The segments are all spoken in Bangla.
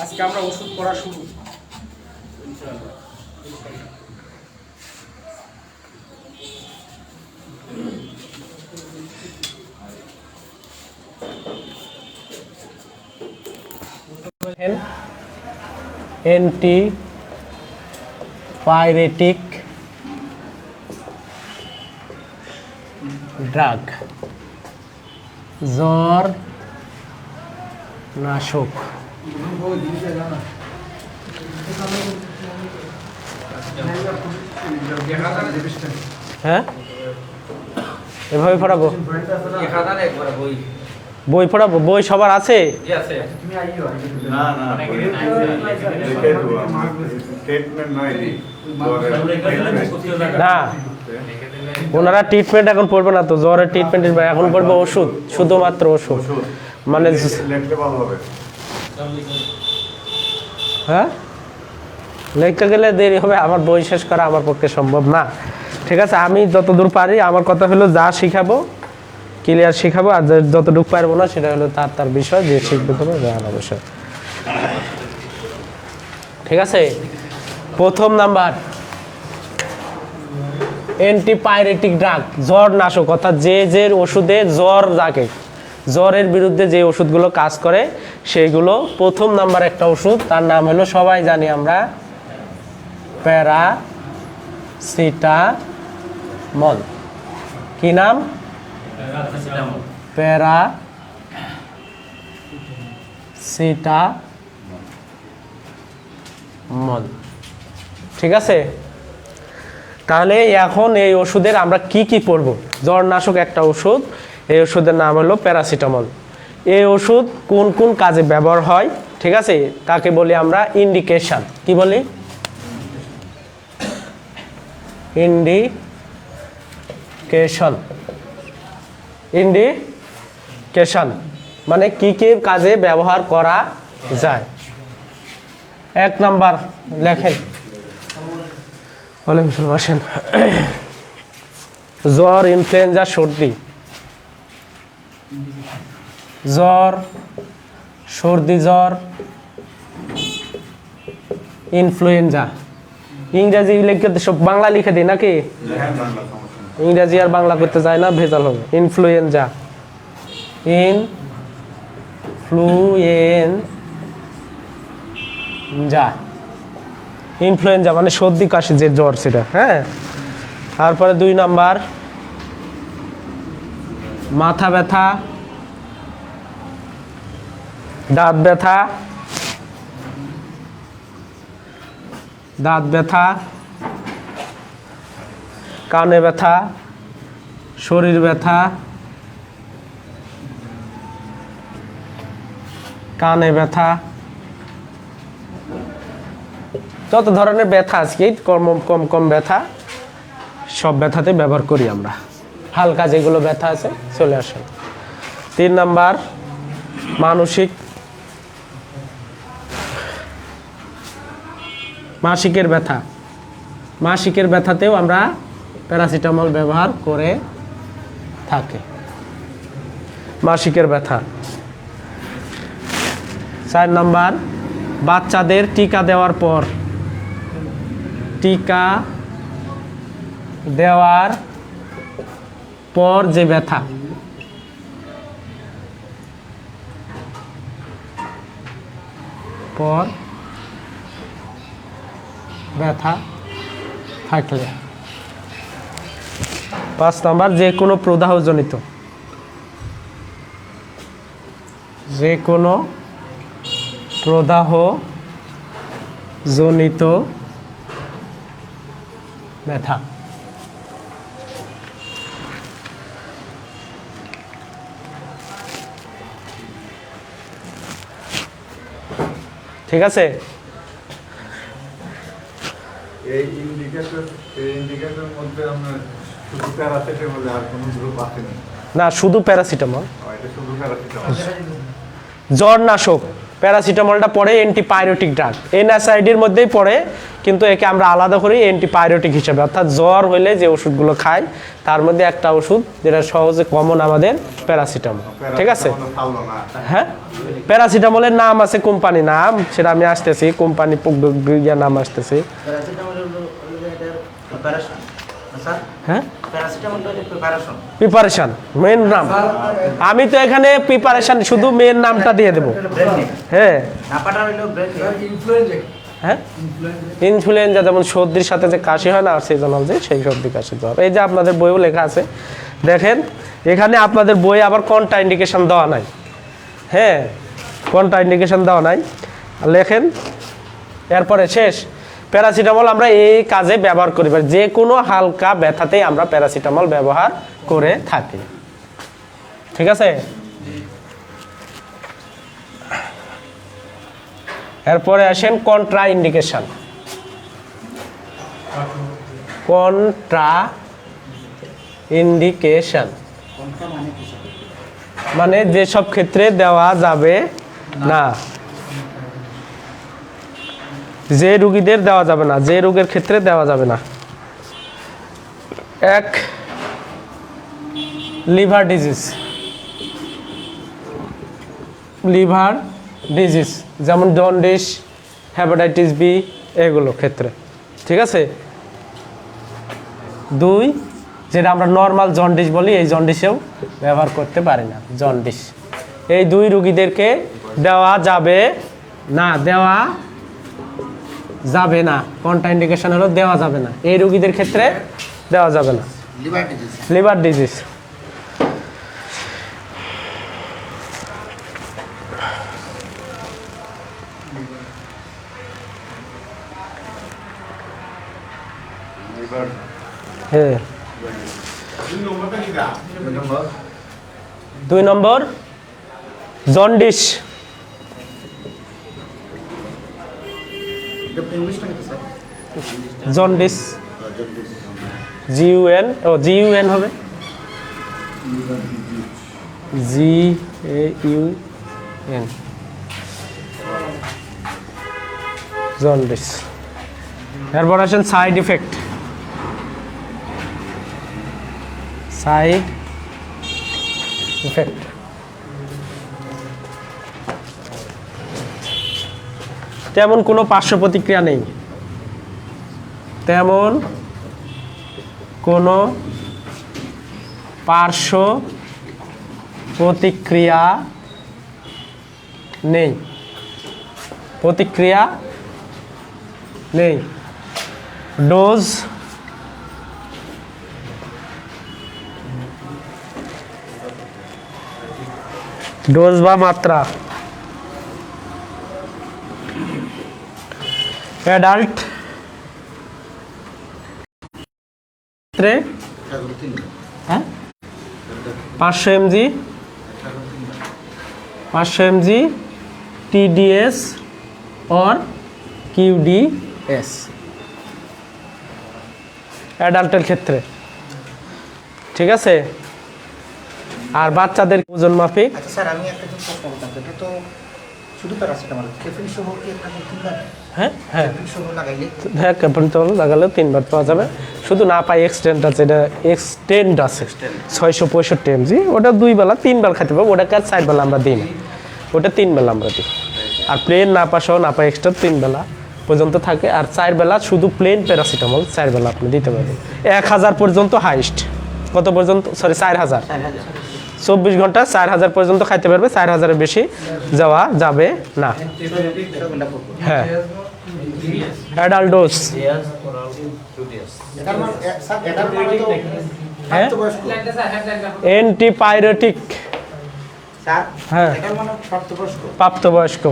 আজকে আমরা ওষুধ পড়া শুরু। অ্যান্টিপাইরেটিক ড্রাগ, জ্বর নাশক। হ্যাঁ, এভাবে পড়াবো? বই পড়াবো? বই সবার আছে? না, ওনারা ট্রিটমেন্ট এখন পড়বে না তো, জ্বরের ট্রিটমেন্ট এখন পড়বে ওষুধ, শুধুমাত্র ওষুধ। মানে হ্যাঁ, লিখতে গেলে দেরি হবে, আমার বই শেষ করা আমার পক্ষে সম্ভব না। ঠিক আছে, আমি যতদূর পারি, আমার কথা হলো যা শিখাবো ক্লিয়ার শিখাবো, আর যতটুকু পারবো না সেটা হলো তার বিষয়, যে শিখবে তোমার জানা বিষয়। ঠিক আছে, প্রথম নাম্বার অ্যান্টিপাইরেটিক ড্রাগ, জ্বর নাশক, অর্থাৎ যে ওষুধে জ্বর থাকে, জ্বরের বিরুদ্ধে যে ওষুধগুলো কাজ করে সেইগুলো। প্রথম নাম্বার একটা ওষুধ, তার নাম হলো সবাই জানি আমরা প্যারাসিটামল। কি নাম? প্যারাসিটামল। ঠিক আছে, তাহলে এখন এই ওষুধের আমরা কি কি পড়ব? জ্বর নাশক একটা ওষুধ, এই ওষুধের নাম হলো প্যারাসিটামল। এই ওষুধ কোন কোন কাজে ব্যবহার হয়, ঠিক আছে, তাকে বলি আমরা ইন্ডিকেশন। কি বলি? ইন্ডিকেশন। ইন্ডিকেশন মানে কি কি কাজে ব্যবহার করা যায়। এক নাম্বার লেখেন, আসেন। জ্বর, ইনফ্লুয়েঞ্জা, সর্দি। জ্বর, সর্দি জ্বর, ইনফ্লুয়েঞ্জা। ইংরেজি লিখে সব বাংলা লিখে দিই নাকি? ইংরেজি আর বাংলা করতে যায় না, ভেজাল হবে। ইনফ্লুয়েঞ্জা, ইনফ্লুয়েঞ্জা, ইনফ্লুয়েঞ্জা মানে সর্দি কাশি যে জ্বর সেটা। হ্যাঁ, তারপরে 2 নাম্বার মাথা ব্যথা, দাঁত ব্যথা, দাঁত ব্যথা, কানে ব্যথা, শরীর ব্যথা, কানে ব্যথা, যত ধরনের ব্যথা আজকে কম কম কম ব্যথা, সব ব্যথাতে ব্যবহার করি আমরা। হালকা যেগুলো ব্যথা আছে চলে আসে। 3 নাম্বার মাসিকের ব্যথা। মাসিকের ব্যথাতেও আমরা প্যারাসিটামল ব্যবহার করে থাকি। মাসিকের ব্যথা। 4 নাম্বার বাচ্চাদের টিকা দেওয়ার পর, টিকা দেওয়ার পর যে ব্যথা, পর ব্যথা থাকলে। 5 নাম্বার যে কোনো প্রদাহজনিত, যে কোনো প্রদাহজনিত ব্যথা। ঠিক আছে, এই ইন্ডিকেটর মধ্যে আমরা শুধু প্যারাসিটামল আর কোনো গ্রুপ আছে না? শুধু প্যারাসিটামল। এটা শুধু প্যারাসিটামল। জ্বর নাশক প্যারাসিটামলটা পড়ে অ্যান্টিপাইরেটিক ড্রাগ, এনএসআইডির মধ্যেই পড়ে কিন্তু একে আমরা আলাদা করি অ্যান্টিপাইরেটিক হিসেবে, অর্থাৎ জ্বর হইলে যে ওষুধগুলো খাই তার মধ্যে একটা ওষুধ যেটা সহজে কমন আমাদের প্যারাসিটামল। ঠিক আছে, হ্যাঁ প্যারাসিটামলের নাম আছে, কোম্পানি নাম, সেটা আমি আসতেছি, কোম্পানি নাম আসতেছি। হ্যাঁ প্রিপারেশন মেন নাম, আমি তো এখানে প্রিপারেশন শুধু মেন নামটা দিয়ে দেবো। হ্যাঁ হ্যাঁ ইনফ্লুয়েঞ্জা, যেমন সর্দির সাথে যে কাশি হয় না সিজনাল, যে সেই সর্দি কাশি জ্বর। এই যে আপনাদের বইও লেখা আছে, দেখেন এখানে আপনাদের বই আবার কন্ট্রা ইন্ডিকেশন দেওয়া নাই। হ্যাঁ কন্ট্রা ইন্ডিকেশন দেওয়া নাই, লেখেন। এরপরে শেষ, প্যারাসিটামল আমরা এই কাজে ব্যবহার করি, যে কোনো হালকা ব্যথাতেই আমরা প্যারাসিটামল ব্যবহার করে থাকি। ঠিক আছে, এরপরে আসেন কন্ট্রা ইন্ডিকেশন। কন্ট্রা ইন্ডিকেশন মানে যেসব ক্ষেত্রে দেওয়া যাবে না, যে রোগীদের দেওয়া যাবে না, যে রোগের ক্ষেত্রে দেওয়া যাবে না। এক, লিভার ডিজিজ, লিভার ডিজিজ যেমন জন্ডিস, হেপাটাইটিস বি, এগুলো ক্ষেত্রে। ঠিক আছে, দুই, যেটা আমরা নর্মাল জন্ডিস বলি, এই জন্ডিসেও ব্যবহার করতে পারি না, জন্ডিস। এই দুই রোগীদেরকে দেওয়া যাবে না, দেওয়া যাবে না। কন্ট্রা ইন্ডিকেশন হলো দেওয়া যাবে না, এই রোগীদের ক্ষেত্রে দেওয়া যাবে না। লিভার ডিজিজ, হ্যাঁ। 2 নম্বর জন্ডিস, জন্ডিস, জিইউএন, ও জিইউএন হবে, জিএইউএন, জন্ডিস। এরপর আসেন সাইড ইফেক্ট, সাইড ইফেক্ট, তেমন কোনো পার্শ্ব প্রতিক্রিয়া নেই, তেমন কোনো পার্শ্ব প্রতিক্রিয়া নেই, প্রতিক্রিয়া নেই। ডোজ, ডোজ বা মাত্রা, অ্যাডাল্ট ক্ষেত্রে 500 mg, 500 mg TDS or QDS অ্যাডাল্টের ক্ষেত্রে। ঠিক আছে, আর বাচ্চাদের ওজন মাফিক। আচ্ছা স্যার, আমি একটা প্রশ্ন করতাম, এটা তো শুধু প্যারাসিটামল, ক্যাফিন সহ কি আপনাকে 3 বার? হ্যাঁ হ্যাঁ ক্যাফিন সহ লাগাইলে? হ্যাঁ ক্যাপেন্টল লাগালেও 3 বার পাওয়া যাবে, শুধু না পাই এক্সটেন্ড আছে, এটা এক্সটেন্ড আছে 665 mg, ওটা 2 বেলা 3 বেলা খেতে পারবো, ওটাকে আর 4 বেলা আমরা দিই না, ওটা 3 বেলা আমরা দিই। আর প্লেন না পা সহ না পা এক্সট্রা 3 বেলা পর্যন্ত থাকে, আর 4 বেলা শুধু প্লেন প্যারাসিটামল 4 বেলা আপনি দিতে পারবেন। 1000 পর্যন্ত হাইস্ট, কত পর্যন্ত, সরি 4000, 24 ঘন্টা 4000 পর্যন্ত খাইতে পারবে, 4000-এর বেশি যাওয়া যাবে না। হ্যাঁ, অ্যাডাল্ট ডোজ, হ্যাঁ অ্যান্টিপাইরেটিক, হ্যাঁ প্রাপ্তবয়স্ক,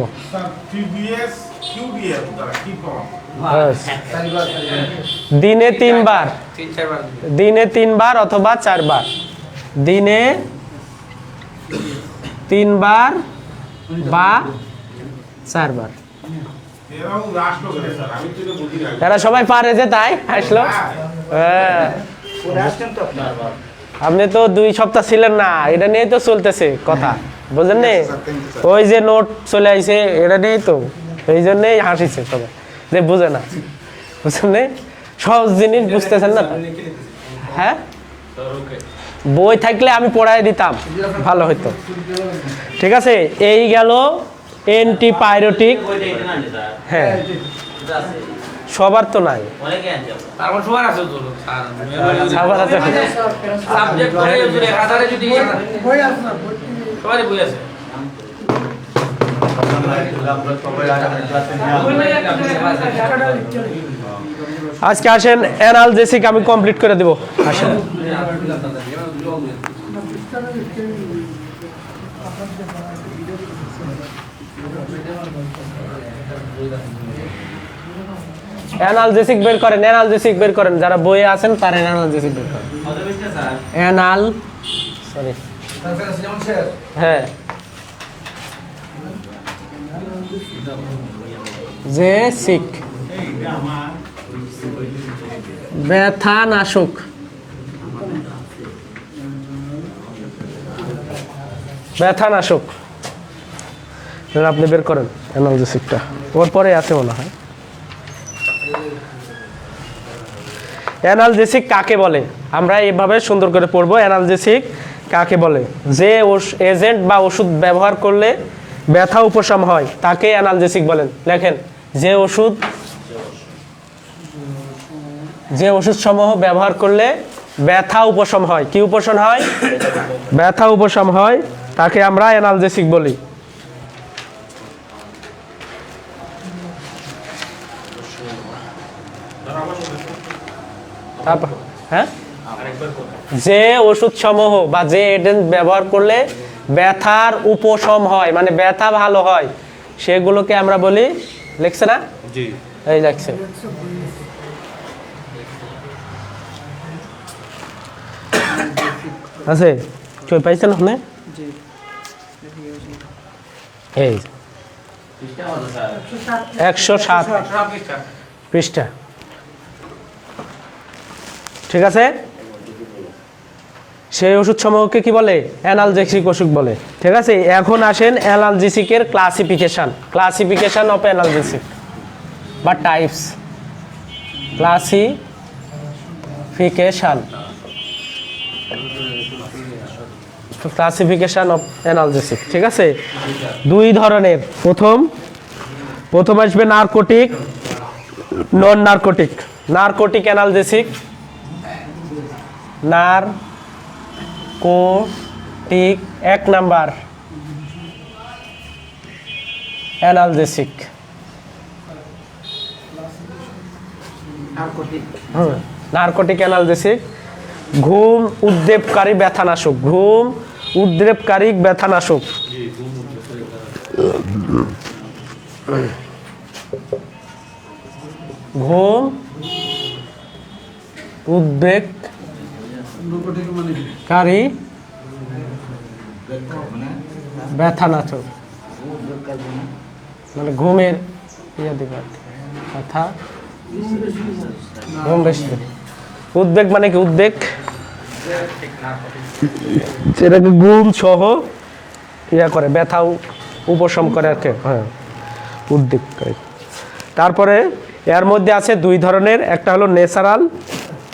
দিনে 3 বার, দিনে 3 বার অথবা 4 বার, দিনে 3 বার বা 4 বার। এরা সবাই পারে যে, তাই আসলো। হ্যাঁ, আপনি তো 2 সপ্তাহ ছিলেন না, এটা নিয়ে তো চলতেছে কথা, বুঝলেন নি? ওই যে নোট চলে আইছে, এটা নিয়েই তো, এই জন্যই হাসিছে সবাই, যে বুঝে না। বুঝছেন? সহজ জিনিস বুঝতেছেন না? হ্যাঁ, বই থাকলে আমি পড়াই দিতাম, ভালো হতো। ঠিক আছে, এই গেল অ্যান্টিপাইরেটিক। হ্যাঁ, সবার তো নাই, সবার আছে। আজকে আসেন অ্যানালজেসিক আমি কমপ্লিট করে দেব। আসেন, অ্যানালজেসিক বের করেন, অ্যানালজেসিক বের করেন, যারা বইয়ে আছেন তারা অ্যানালজেসিক বের করেন। অ্যানাল সরি হ্যাঁ জেসিক ব্যথানাশক। ব্যথানাশক আপনি বের করেন অ্যানালজেসিকটা, ওর পরে আছে মনে হয়। অ্যানালজেসিক কাকে বলে আমরা এভাবে সুন্দর করে পড়বো। অ্যানালজেসিক কাকে বলে? যে এজেন্ট বা ওষুধ ব্যবহার করলে ব্যথা উপশম হয় তাকে অ্যানালজেসিক বলেন। লেখেন, যে ওষুধ সমূহ ব্যবহার করলে ব্যথা উপশম হয়। কি উপশম হয়? ব্যথা উপশম হয়, তাকে আমরা অ্যানালজেসিক বলি। হ্যাঁ, যে ওষুধ সমূহ বা যে এজেন্ট ব্যবহার করলে ব্যথার উপশম হয়, মানে ব্যথা ভালো হয়, সেগুলোকে আমরা বলি। লিখছে না? জি, এই লিখছে। আছে কই পাইছেন আপনি? এই 107 পৃষ্ঠা। ঠিক আছে, সেই ওষুধ সমূহকে কি বলে? অ্যানালজেসিক ওষুধ বলে। ঠিক আছে, এখন আসেন অ্যানালজেসিকের ক্লাসিফিকেশন অফ অ্যানালজেসিক বা টাইপস। Classification of analgesic. ঠিক আছে, দুই ধরনের। প্রথম আসবে narcotic, non narcotic. Narcotic analgesic, narcotic 1 number analgesic. Narcotic analgesic ঘুম উদ্রেককারী ব্যথানাশক। ঘুম উদ্রেককারী ব্যথানাশক। ঘুম উদ্রেককারী ব্যথানাশক, মানে ঘুমের ব্যথা, ঘুম বেশি। উদ্বেগ মানে কি? উদ্বেগ সেটাকে ঘুম সহ করে, ব্যথা উপশম করে আর কি। হ্যাঁ, উদ্বেগ করে। তারপরে এর মধ্যে আছে দুই ধরনের, একটা হলো ন্যাচারাল,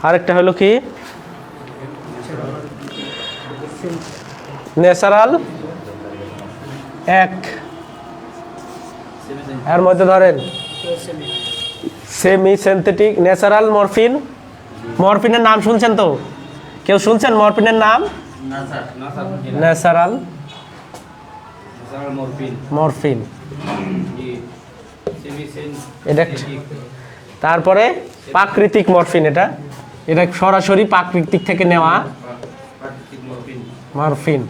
আর একটা হলো কি ন্যাচারাল 1। এর মধ্যে ধরেন সেমি সিনথেটিক। Natural morphine. মরফিনের নাম শুনছেন তো? কেউ শুনছেন মরফিনের নাম? ন্যাচারাল মরফিন এটা। তারপরে প্রাকৃতিক মরফিন, এটা সরাসরি প্রাকৃতিক থেকে নেওয়া মরফিন,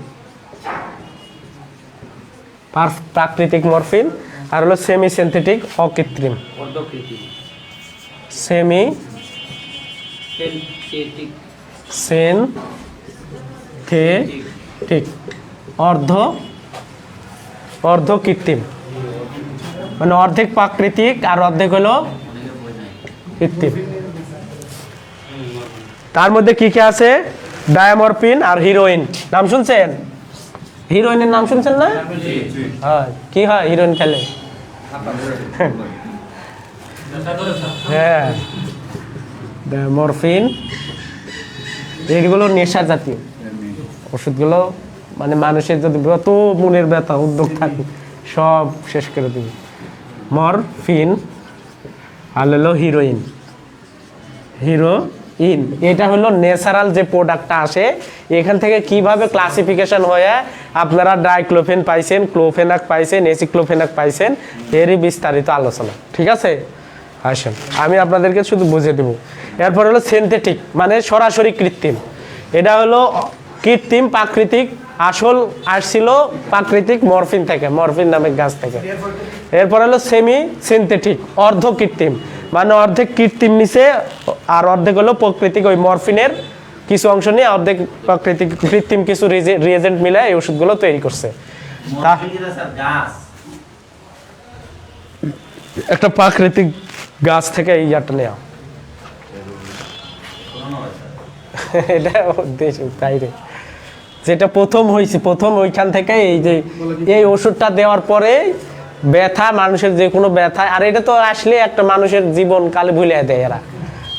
প্রাকৃতিক মরফিন। আর হলো সেমি সিনথেটিক, অকৃত্রিম। সেমি সিনথেটিক অর্ধ কৃত্রিম, মানে অর্ধেক প্রাকৃতিক আর অর্ধেক হলো কৃত্রিম। তার মধ্যে কি কি আছে? ডায়ামরফিন আর হিরোইন। নাম শুনছেন? হিরোইনের নাম শুনছেন না? হ্যাঁ, কি হয় হিরোইন খেলে? হ্যাঁ, মরফিন, এগুলো নেশা জাতীয় ওষুধগুলো, মানে মানুষের যদি যত মনের ব্যথা উদ্যোগ থাকে সব শেষ করে দিবে। মরফিন আর হলো হিরোইন। হিরোইন এটা হলো ন্যাচারাল যে প্রোডাক্টটা আসে, এখান থেকে কিভাবে ক্লাসিফিকেশন হয়ে আপনারা ডাইক্লোফেন পাইছেন, ক্লোফেনাক পাইছেন, এসিক্লোফেনাক পাইছেন, এরই বিস্তারিত আলোচনা। ঠিক আছে, আসেন আমি আপনাদেরকে শুধু বুঝিয়ে দেবো। এরপর হলো সিনথেটিক, মানে সরাসরি কৃত্রিম। এটা হলো কৃত্রিম, প্রাকৃতিক আসল আসছিল প্রাকৃতিক মরফিন থেকে, মরফিন নামে গাছ থেকে। এরপর হলো সেমি সিনথেটিক, অর্ধ কৃত্রিম, মানে অর্ধেক কৃত্রিম নিচে আর অর্ধেক হলো প্রাকৃতিক, ওই মরফিনের কিছু অংশ নিয়ে অর্ধেক প্রাকৃতিক কৃত্রিম কিছু রিয়েজেন্ট মিলে এই ওষুধগুলো তৈরি করছে। একটা প্রাকৃতিক গাছ থেকে এই ইয়াটা নেওয়া, এটা দেশ বাইরে যেটা প্রথম হয়েছে, প্রথম ওইখান থেকে এই যে এই ওষুধটা দেওয়ার পরে ব্যথা, মানুষের যে কোনো ব্যথা, আর এটা তো আসলে একটা মানুষের জীবন কালে ভুলে দেয় এরা।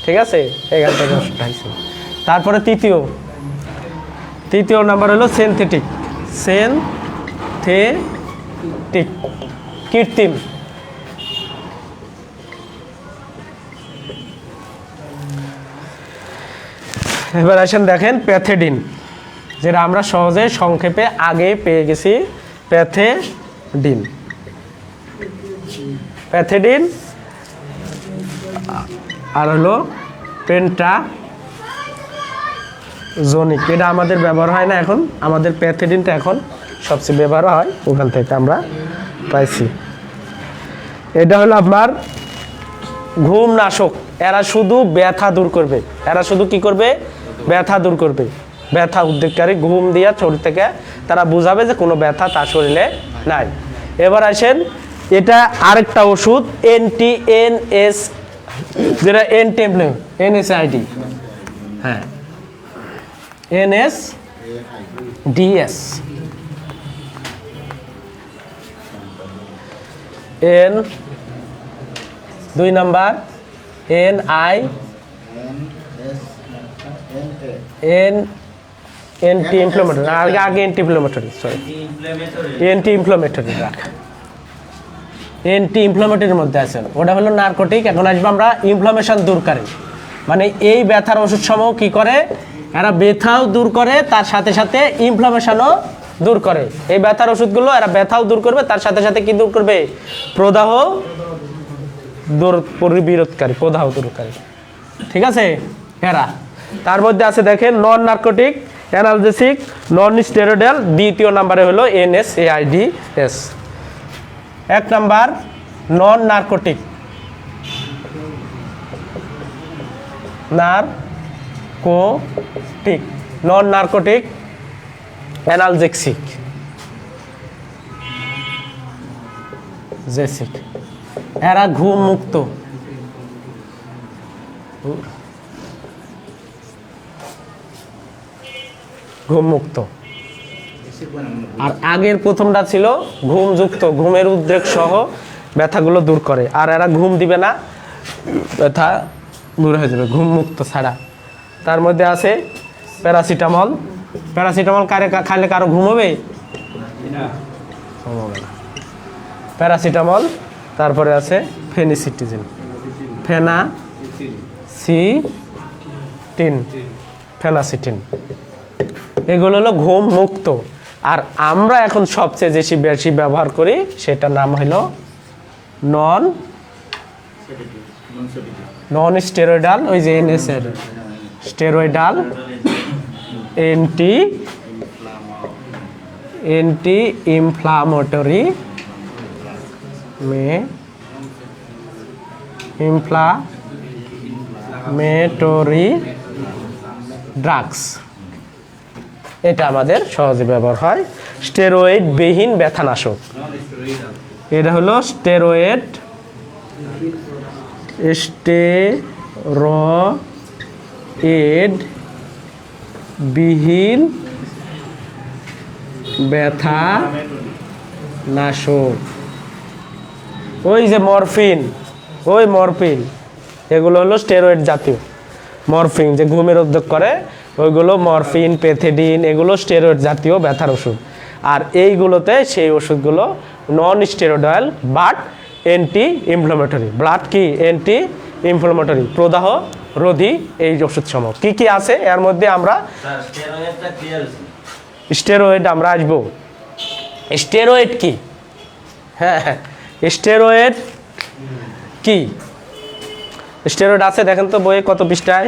ঠিক আছে, এখান থেকে ওষুধটা হয়েছে। তারপরে তৃতীয় নাম্বার হলো সিনথেটিক, সিনথেটিক কৃত্রিম। এবার আসেন দেখেন প্যাথেডিন, যেটা আমরা সহজে সংক্ষেপে আগে পেয়ে গেছি, প্যাথেডিন। প্যাথেডিন আর হলো পেন্টাজোনিক, এটা আমাদের ব্যবহার হয় না এখন, আমাদের প্যাথেডিনটা এখন সবচেয়ে ব্যবহার হয়, ওখান থেকে আমরা পাইছি। এটা হলো আপনার ঘুম নাশক, এরা শুধু ব্যথা দূর করবে, এরা শুধু কি করবে, ব্যথা দূর করবে, ব্যথা উদ্বেগকারী, ঘুম দিয়া শরীর থেকে তারা বুঝাবে যে কোনো ব্যথা তার শরীরে নাই। এবার আসেন, এটা আরেকটা ওষুধ NTNS, যেটা NSAID, হ্যাঁ NSDS, দুই নাম্বার অ্যান্টি ইনফ্লামেটরি, আগে anti inflammatory, sorry anti inflammatory রাখ, অ্যান্টি ইনফ্লামেটরির মধ্যে আছেন, ওটা হলো নার্কোটিক। এখন আসবো আমরা ইনফ্লামেশন দূরকারী, মানে এই ব্যথার ওষুধ সমূহ কি করে, এরা ব্যথাও দূর করে তার সাথে সাথে ইনফ্লামেশনও দূর করে। এই ব্যথার ওষুধগুলো এরা ব্যথাও দূর করবে, তার সাথে সাথে কি দূর করবে, প্রদাহ বিরোধকারী, প্রদাহ দূরকারী। ঠিক আছে, এরা তার মধ্যে আছে দেখেন নন নার্কোটিক, অ্যানালজেসিক, নন স্টেরয়েডাল, দ্বিতীয় নাম্বারে হলো NSAIDs। এক নাম্বার নন নার্কোটিক, নন নার্কোটিক অ্যানালজেসিক, এরা ঘুম মুক্ত, আর আগের প্রথমটা ছিল ঘুমযুক্ত, ঘুমের উদ্রেক সহ ব্যথাগুলো দূর করে, আর এরা ঘুম দিবে না, ব্যথা দূর হয়ে যাবে ঘুম মুক্ত ছাড়া। তার মধ্যে আছে প্যারাসিটামল, প্যারাসিটামল খাইলে কারো ঘুম হবে না, প্যারাসিটামল। তারপরে আছে ফেনিসিটিজিন, ফেনাসিটিন, এগুলো হলো ঘুম মুক্ত। আর আমরা এখন সবচেয়ে বেশি ব্যবহার করি সেটার নাম হলো নন স্টেরয়েডাল, ওই যে NSAID, steroidal anti inflammatory drugs, এটা আমাদের সহজে ব্যবহার হয়। স্টেরয়েড বিহীন ব্যথানাশক, এটা হলো স্টেরয়েড বিহীন ব্যথানাশক। ওই যে মরফিন, ওই মরফিন, এগুলো হলো স্টেরয়েড জাতীয়। মরফিন যে ঘুমের উদ্যোগ করে ওইগুলো মরফিন, পেথেডিন, এগুলো স্টেরয়েড জাতীয় ব্যথার ওষুধ। আর এইগুলোতে সেই ওষুধগুলো non steroidal but anti inflammatory. Blood কি অ্যান্টি ইনফ্লামেটরি, প্রদাহ রোধী এই ওষুধসমূহ। কি কি আছে এর মধ্যে আমরা স্টেরয়েড আমরা আসবো। স্টেরয়েড কি? হ্যাঁ, স্টেরয়েড কি? স্টেরয়েড আছে দেখেন তো বইয়ে কত পৃষ্ঠায়?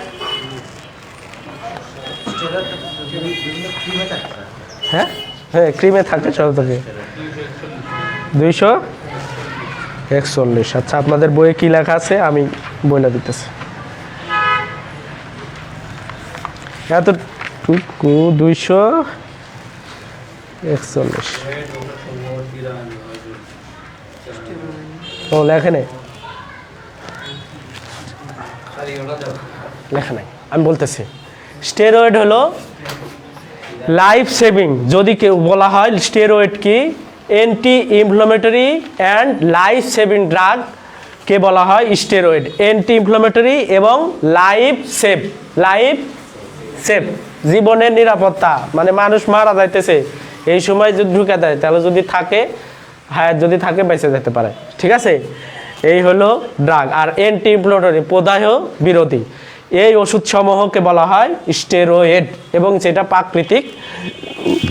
হ্যাঁ হ্যাঁ, ক্রিমে থাকে সব থেকে 241। আচ্ছা, আপনাদের বইয়ে কি লেখা আছে আমি বলে দিতেছি। এতটুকু 241। ও লেখে নেই, লেখা নাই, আমি বলতেছি। স্টেরয়েড হলো লাইফ সেভিং, যদি কেউ বলা হয় স্টেরয়েড কি, anti inflammatory and life saving drug কে বলা হয় স্টেরয়েড। অ্যান্টি ইনফ্লামেটরি এবং লাইফ সেভ, জীবনের নিরাপত্তা, মানে মানুষ মারা যাইতেছে এই সময় যদি ঢুকে দেয় তাহলে যদি থাকে, হায়াত যদি থাকে বেঁচে যেতে পারে। ঠিক আছে, এই হলো ড্রাগ। আর অ্যান্টি ইনফ্লামেটরি প্রদাহ বিরোধী, এই ওষুধ সমূহকে বলা হয় স্টেরয়েড, এবং যেটা প্রাকৃতিক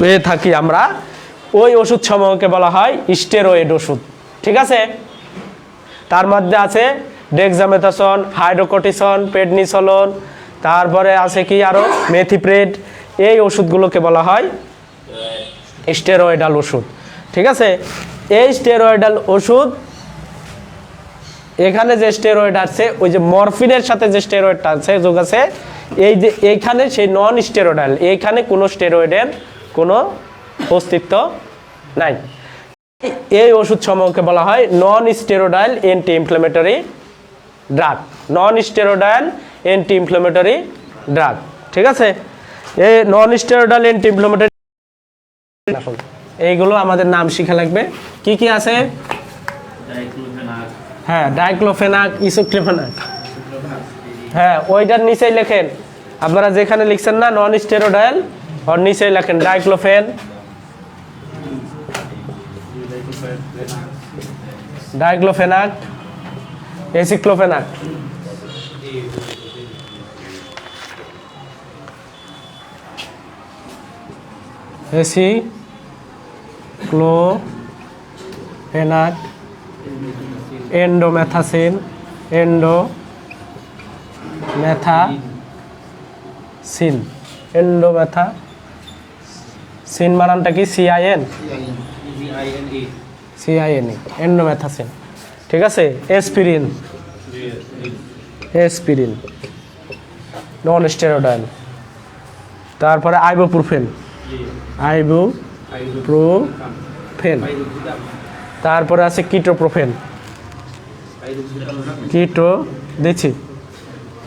পেয়ে থাকি আমরা ওই ওষুধ সমূহকে বলা হয় স্টেরয়েড ওষুধ। ঠিক আছে, তার মধ্যে আছে ডেক্সামেথাসন, হাইড্রোকর্টিসন, প্রেডনিসোলোন, তারপরে আছে কি আরো মেথিপ্রেড। এই ওষুধগুলোকে বলা হয় স্টেরয়েডাল ওষুধ। ঠিক আছে, এই স্টেরয়েডাল ওষুধ, এখানে যে স্টেরয়েড আছে ওই যে মরফিনের সাথে যে স্টেরয়েডটা আছে যোগ আছে, এই যে এইখানে সেই নন স্টেরয়েডাল, এইখানে কোনো স্টেরয়েডের কোনো অস্তিত্ব নাই। এই ওষুধ সমূহকে বলা হয় non steroidal anti inflammatory drug. Non steroidal anti inflammatory drug. ঠিক আছে, এই নন স্টেরয়েডাল অ্যান্টি ইনফ্লামেটরি, এইগুলো আমাদের নাম শিখা লাগবে। কি কি আছে? হ্যাঁ, ডাইক্লোফেনাক, ইসোক্লোফেনাক। হ্যাঁ, ওইটার নিচেই লেখেন, আপনারা যেখানে লিখছেন না নন স্টেরয়েডাল, ওর নিচেই লেখেন ডাইক্লোফেন, ডাইক্লোফেনাক, এসিক্লোফেনাক। এসিক্লোফেনাক, এন্ডোমেথাসিন, এন্ডোমেথাসিন মানানটা কি? সিআইএন, এন্ডোমেথাসিন। ঠিক আছে, এসপিরিন নন স্টেরয়েডাল। তারপরে আইবুপ্রোফেন, তারপরে আছে কিটোপ্রোফেন, দিচ্ছি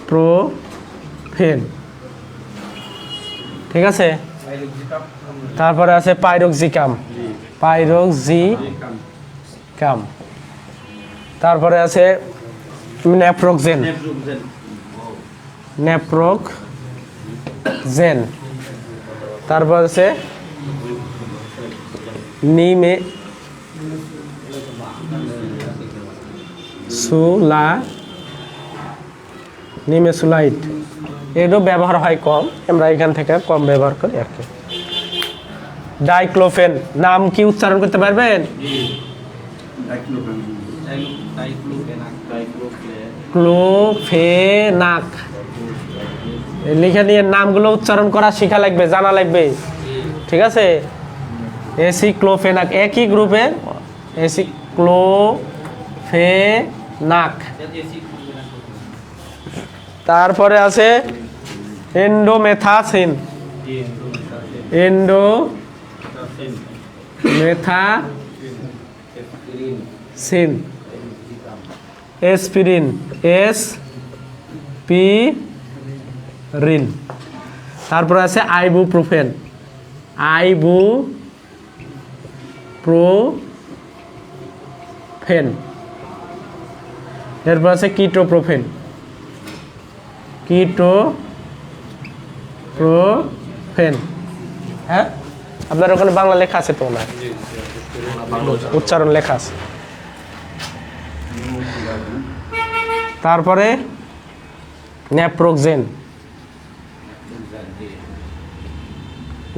প্রোফেন। ঠিক আছে, তারপরে আছে পাইরোক্সিকাম, তারপরে আছে নেপ্রোক্সেন, তারপর আছে নিমেসুলাইট। এরও ব্যবহার হয় কম, আমরা এখান থেকে কম ব্যবহার করি আর কি। ডাইক্লোফেন নাম কি উচ্চারণ করতে পারবেন? ক্লোফেনাক। লিখে নিয়ে নামগুলো উচ্চারণ করা শিখা লাগবে, জানা লাগবে। ঠিক আছে, এসিক্লোফেনাক একই গ্রুপের, এসিক্লোফেনাক। তারপরে আছে এন্ডোমেথাসিন, এসপিরিন, তারপরে আছে আইবুপ্রোফেন, এরপর আছে কিটোপ্রোফেন। কিটোপ্রোফেন, হ্যাঁ আপনার ওখানে বাংলা লেখা আছে তো না, উচ্চারণ লেখা আছে। তারপরে ন্যাপ্রোক্সেন,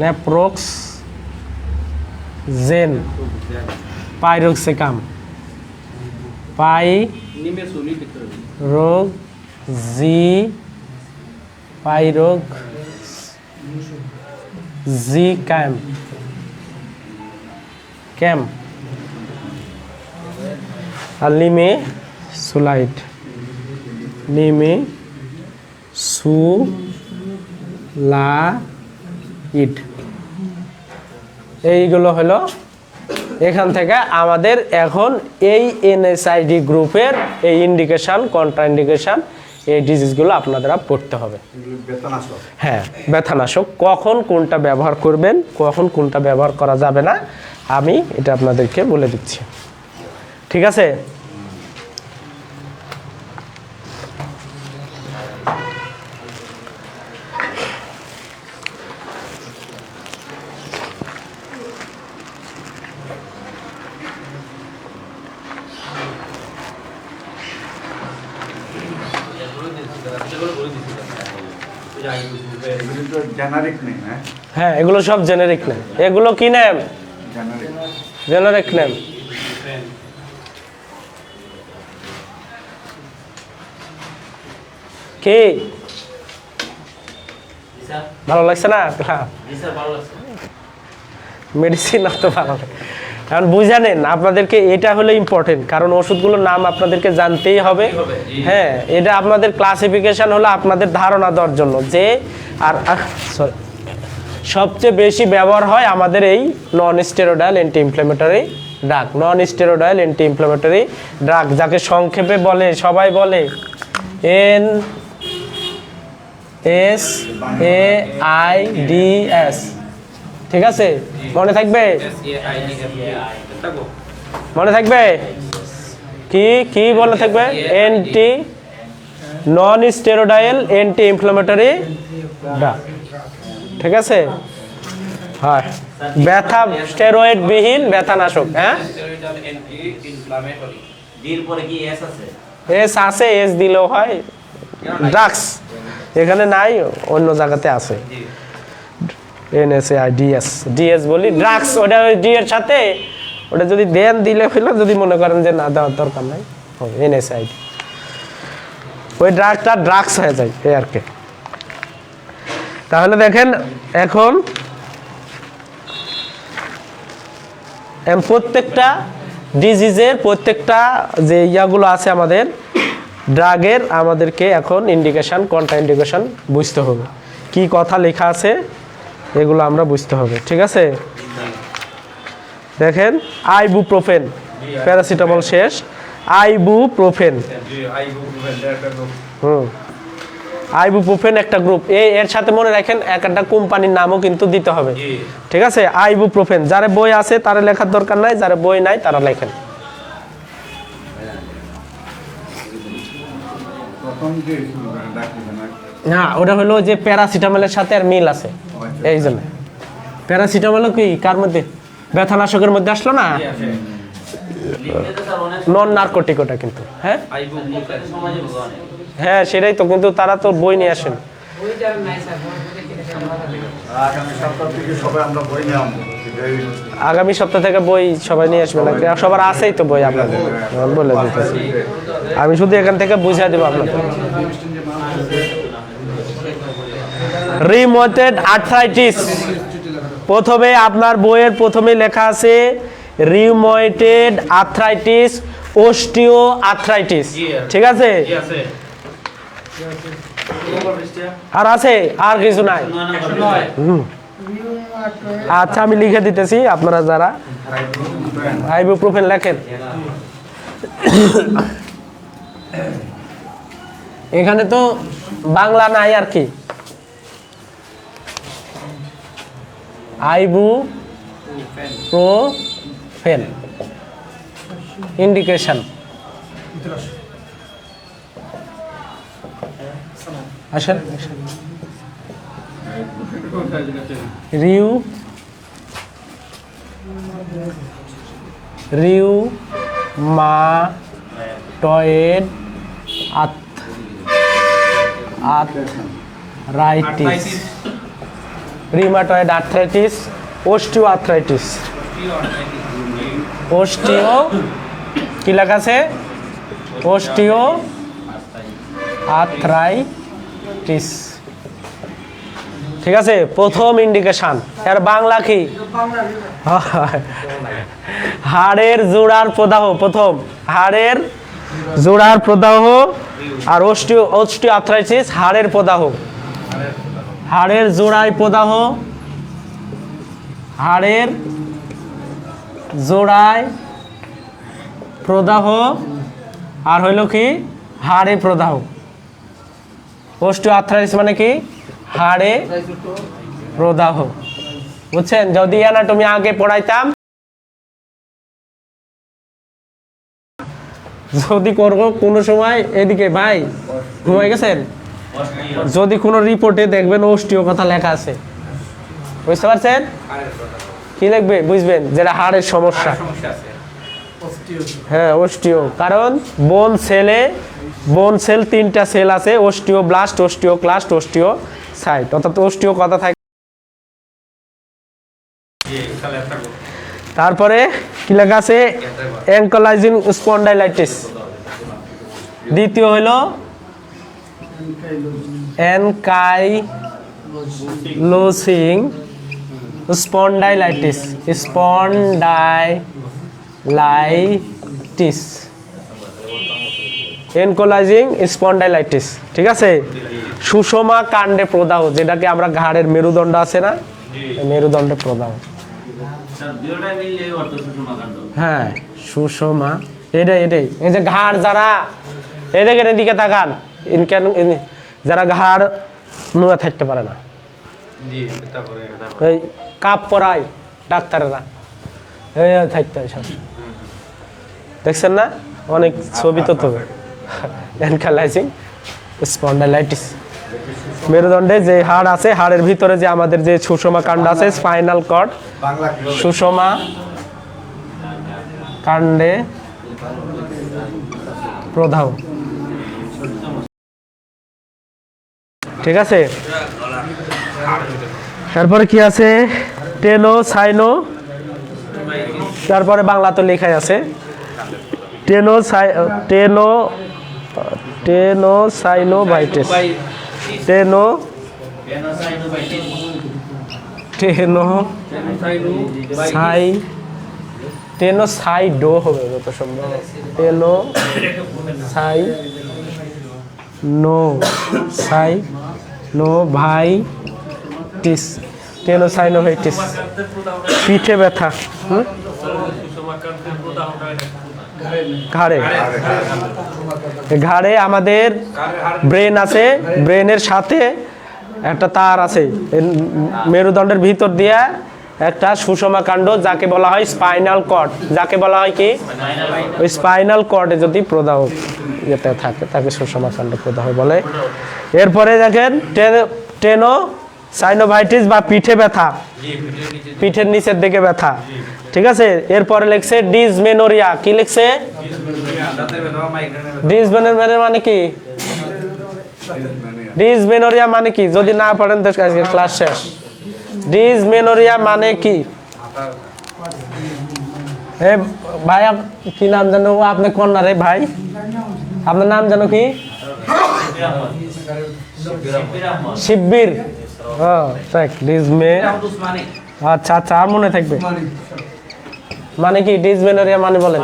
ন্যাপ্রোক্সেন, পাইরোক্সিকাম, পাইরোক্সিকাম, আর লিমেসুলাইট, লিমেসুলাইট। এইগুলো হলো এখান থেকে আমাদের এখন এই এনএসআইডি গ্রুপের এই ইন্ডিকেশন, কন্ট্রা ইন্ডিকেশন, এই ডিজিজগুলো আপনারা পড়তে হবে। হ্যাঁ, ব্যথানাশক কখন কোনটা ব্যবহার করবেন, কখন কোনটা ব্যবহার করা যাবে না, আমি এটা আপনাদেরকে বলে দিচ্ছি। ঠিক আছে? হ্যাঁ, এগুলো সব জেনেরিক নেম। এগুলো কি নেম? Generic name. কি ভালো লাগছে না? মেডিসিন তো ভালো লাগে, কারণ বুঝে নেন আপনাদেরকে, এটা হলো ইম্পর্টেন্ট, কারণ ওষুধগুলোর নাম আপনাদেরকে জানতেই হবে। হ্যাঁ, এটা আপনাদের ক্লাসিফিকেশন হলো আপনাদের ধারণা দেওয়ার জন্য যে, আর সরি, সবচেয়ে বেশি ব্যবহার হয় আমাদের এই non steroidal anti inflammatory drug. Non steroidal anti inflammatory drug, যাকে সংক্ষেপে বলে, সবাই বলে NSAIDs। ঠিক আছে, মনে থাকবে? মনে থাকবে? কি কি বলে থাকবে? Anti non steroidal anti inflammatory drug. ঠিক আছে? হ্যাঁ, ব্যথা স্টেরয়েড বিহীন ব্যথানাশক। হ্যাঁ, এস আছে, এস দিলেও হয়। ড্রাগস এখানে নাই, অন্য জায়গাতে আছে। NSAIDs, ডিএস বলি, ড্রাগস ওটা ওই ডি এর সাথে ওটা যদি দেন দিলে ফেলো, যদি মনে করেন যে না দেওয়ার দরকার নাই, NSAID ওই ড্রাগটা ড্রাগস হয়ে যায় এই আর কি। তাহলে দেখেন এখন প্রত্যেকটা ডিজিজের প্রত্যেকটা যে ইয়াগুলো আছে আমাদের ড্রাগের, আমাদেরকে এখন ইন্ডিকেশন, কন্ট্রা ইন্ডিকেশন বুঝতে হবে, কি কথা লেখা আছে এগুলো আমরা বুঝতে হবে। ঠিক আছে? দেখেন আইবুপ্রোফেন, প্যারাসিটামল শেষ, আইবুপ্রোফেন। আইবুপ্রোফেন একটা গ্রুপ, এর সাথে মনে রাখেন একটা কোম্পানির নামও কিন্তু দিতে হবে। ঠিক আছে? আইবুপ্রোফেন, যারা বই আছে তারা লেখার দরকার নাই, যারা বই নাই তারা লেখেন। হ্যাঁ, ওটা হলো যে প্যারাসিটামলের সাথে আর মিল আছে, এই জন্য। প্যারাসিটামল কি কার মধ্যে? ব্যথানাশকের মধ্যে আসলো না? নন নার্কোটিক ওটা কিন্তু। হ্যাঁ হ্যাঁ, সেটাই তো, কিন্তু তারা তো বই নিয়ে আসেন। আগামী সপ্তাহ থেকে বই সবাই নিয়ে আসবে নাকি? সবার আছেই তো বই আপনাদের, বলে দিতেছি। আমি শুধু এখান থেকে বুঝিয়ে দেবো আপনাদের। রিউমেটয়েড আর্থ্রাইটিস, প্রথমে আপনার বইয়ের প্রথমে লেখা আছে রিউমেটয়েড আর্থ্রাইটিস, অস্টিও আর্থ্রাইটিস। ঠিক আছে? আর আছে? আর কিছু নাই? আচ্ছা, আমি লিখে দিতেছি, আপনারা যারা আইবুপ্রোফেন লেখেন। এখানে তো বাংলা নাই আর কি। আইবুপ্রোফেন ইন্ডিকেশন, আসেন রিউ rheumatoid arthritis rheumatoid arthritis osteo arthritis osteo কি লেখা আছে অস্টিও আর্থ্রাইটিস ঠিক আছে প্রথম ইন্ডিকেশন এর বাংলা কি হাড়ের জোড়ার প্রদাহ প্রথম হাড়ের জোড়ার প্রদাহ আর অস্টিও আর্থ্রাইটিস হাড়ের প্রদাহ হাড়ের জোড়ায় প্রদাহ হাড়ের জোড়ায় প্রদাহ আর হইল কি হাড়ে প্রদাহ অস্টিও আর্থ্রাইটিস মানে কি হাড়ে প্রদাহ বুঝছেন যদি অ্যানাটমি আগে পড়াইতাম যদি করবো কোনো সময় এদিকে ভাই ঘুমাই গেছেন যদি কোনো রিপোর্টে দেখবেন অস্টিও কথা লেখা আছে বুঝতে পারছেন কি লিখবে বুঝবেন যেটা হাড়ের সমস্যা হ্যাঁ অস্টিও কারণ বোন সেল 3টা সেল আছে অস্টিওব্লাস্ট অস্টিওক্লাস্ট অস্টিওসাইট অর্থাৎ অস্টিও কথা থাকে তারপরে কি লেখা আছে অ্যাঙ্কলাইজিং স্পন্ডাইলাইটিস দ্বিতীয় হলো অ্যানকাইলোজিং স্পন্ডাইলাইটিস এনকোলাইজিং স্পন্ডাইলাইটিস ঠিক আছে সুষমা কাণ্ডে প্রদাহ যেটাকে আমরা ঘাড়ের মেরুদণ্ড আছে না মেরুদণ্ডে প্রদাহ হ্যাঁ সুষমা এটাই এই যে ঘাড় যারা এদিকে তাকান যারা ঘাড় নুয়ে থাকতে পারে না এই কাপ পরায় ডাক্তারেরা থাকতে হয় সব দেখছেন না অনেক ছবি তো অ্যানকাইলোজিং স্পন্ডাইলাইটিস মেরুদণ্ডে যে হাড় আছে হাড়ের ভিতরে যে আমাদের যে সুষমা কাণ্ড আছে স্পাইনাল কর্ড সুষমা কাণ্ডে প্রদাহ ঠিক আছে তারপরে কি আছে টেনো তারপরে বাংলা তো লেখাই আছে টেনোসাইনোভাইটিস টেনোসাইডো হবে যত সম্ভব টেনোসাইনোভাইটিস পিঠে ব্যথা ঘাড়ে আমাদের ব্রেন আছে ব্রেনের সাথে একটা তার আছে মেরুদণ্ডের ভিতর দিয়ে একটা সুষমা কাণ্ড যাকে বলা হয় স্পাইনাল কর্ড যাকে বলা হয় কি ওই স্পাইনাল কর্ডে যদি প্রদাহ যেতে থাকে তাকে সুষমা কাণ্ড প্রদাহ বলে এরপরে দেখেন টেনোসাইনোভাইটিস বা পিঠে ব্যথা পিঠের নিচের দিকে ব্যথা ঠিক আছে এরপরে লিখছে ডিসমেনোরিয়া কি লিখছে ডিসমেনোরিয়া মানে কি ডিসমেনোরিয়া মানে কি যদি না পড়েন তো আজকে ক্লাস শেষ ডিসমেনোরিয়া মানে কি ভাই কি নাম জানো আপনি কোন না রে ভাই আপনার নাম জানো কি শিববীর আচ্ছা আচ্ছা আর মনে থাকবে মানে কি ডিসমেনোরিয়া মানে বলেন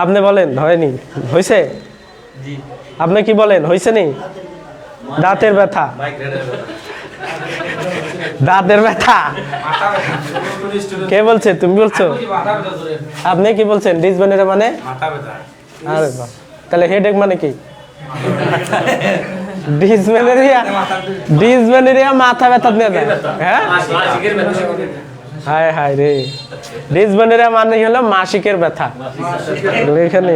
আপনি বলেন হয়নি হয়েছে আপনি কি বলেন হয়েছে নি দাঁতের ব্যথা কে বলছে তুমি বলছো আপনি কি বলছেন ডিসমেনোরিয়া মানে আরে বাহ তাহলে হেডেক মানে কি ডিসমেনোরিয়া মাথা ব্যথা নিয়ে যায় হ্যাঁ হায় হায় রে ডিসমেনোরিয়া মানে হলো মাসিকের ব্যথা এখানে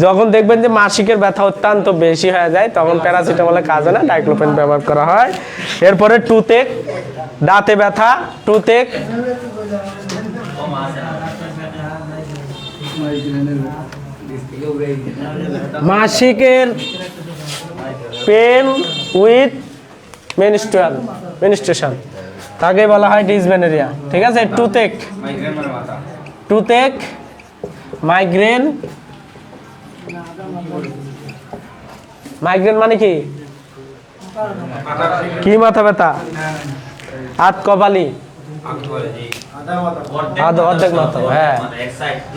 যখন দেখবেন যে মাসিকের ব্যথা অত্যন্ত বেশি হয়ে যায় তখন প্যারাসিটামলের কাজ হয় না, ডাইক্লোফেন ব্যবহার করা হয়। এরপরে টুথেক, দাঁতে ব্যথা, টুথেক, মাসিকের পেন উইথ মেনস্ট্রুয়েশন তাকে বলা হয় ডিসমেনরিয়া। ঠিক আছে, টুথেক, টুথেক, মাইগ্রেন, মাইগ্রেন মানে কি? কি মাথা ব্যথা? হাত কপালি, অর্ধেক মাথা, হ্যাঁ।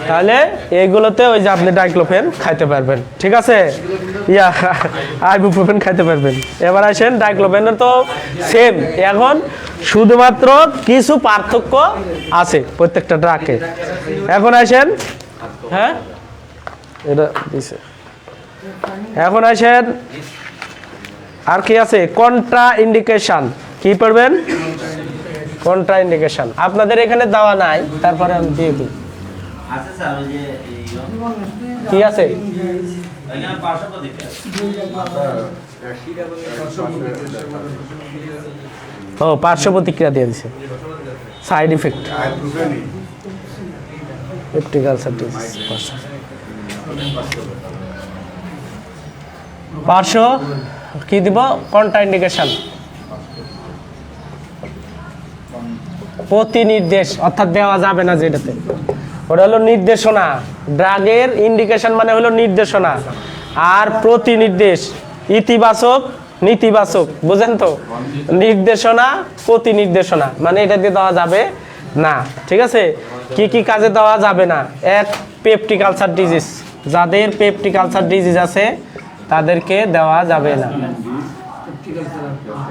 তাহলে এইগুলোতে ওই যে আপনি ডাইক্লোফেন খাইতে পারবেন। ঠিক আছে, আইবুপ্রোফেন খাইতে পারবেন। এবার আসেন ডাইক্লোফেনের তো সেম, এখন শুধুমাত্র কিছু পার্থক্য আছে প্রত্যেকটা ড্রাগে। এখন আসেন, হ্যাঁ এটা দিছে। এখন আসেন আর কি আছে? Contra indication. কি পড়বেন? Contra indication. আপনাদের এখানে দেওয়া নাই, তারপরে আমি দিয়ে দিই। কি আছে? ও পার্শ্ব প্রতিক্রিয়া দিয়ে দিছে, সাইড ইফেক্ট, পার্শ্ব কি দিব? কন্ট্রা ইন্ডিকেশন, প্রতিনির্দেশ, অর্থাৎ দেওয়া যাবে না যেটাতে, ওটা হলো নির্দেশনা। ড্রাগের ইন্ডিকেশন মানে হলো নির্দেশনা, আর প্রতিনির্দেশ ইতিবাচক নেতিবাচক, বুঝেন তো? নির্দেশনা প্রতিনির্দেশনা মানে এটা দিয়ে দেওয়া যাবে না। ঠিক আছে, কি কি কাজে দেওয়া যাবে না? এক, পেপটিক আলসার ডিজিজ, যাদের পেপটিক আলসার ডিজিজ আছে তাদেরকে দেওয়া যাবে না।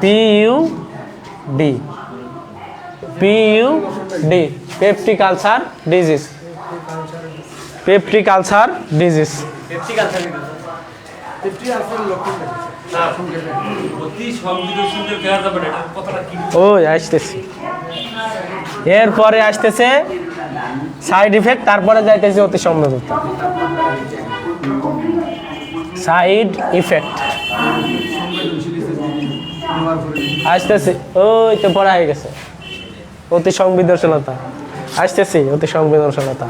PUD, PUD, peptic ulcer disease, peptic ulcer disease. ওই আসতেছি, এরপরে আসতেছে সাইড ইফেক্ট, তারপরে যাইতেছে অতি সংবেদনতা। সাইড ইফেক্ট আসতেছে, ওই তো পড়া হয়ে গেছে। অতি সংবেদনশীলতা আসতেছি, অতি সংবেদনশীলতা।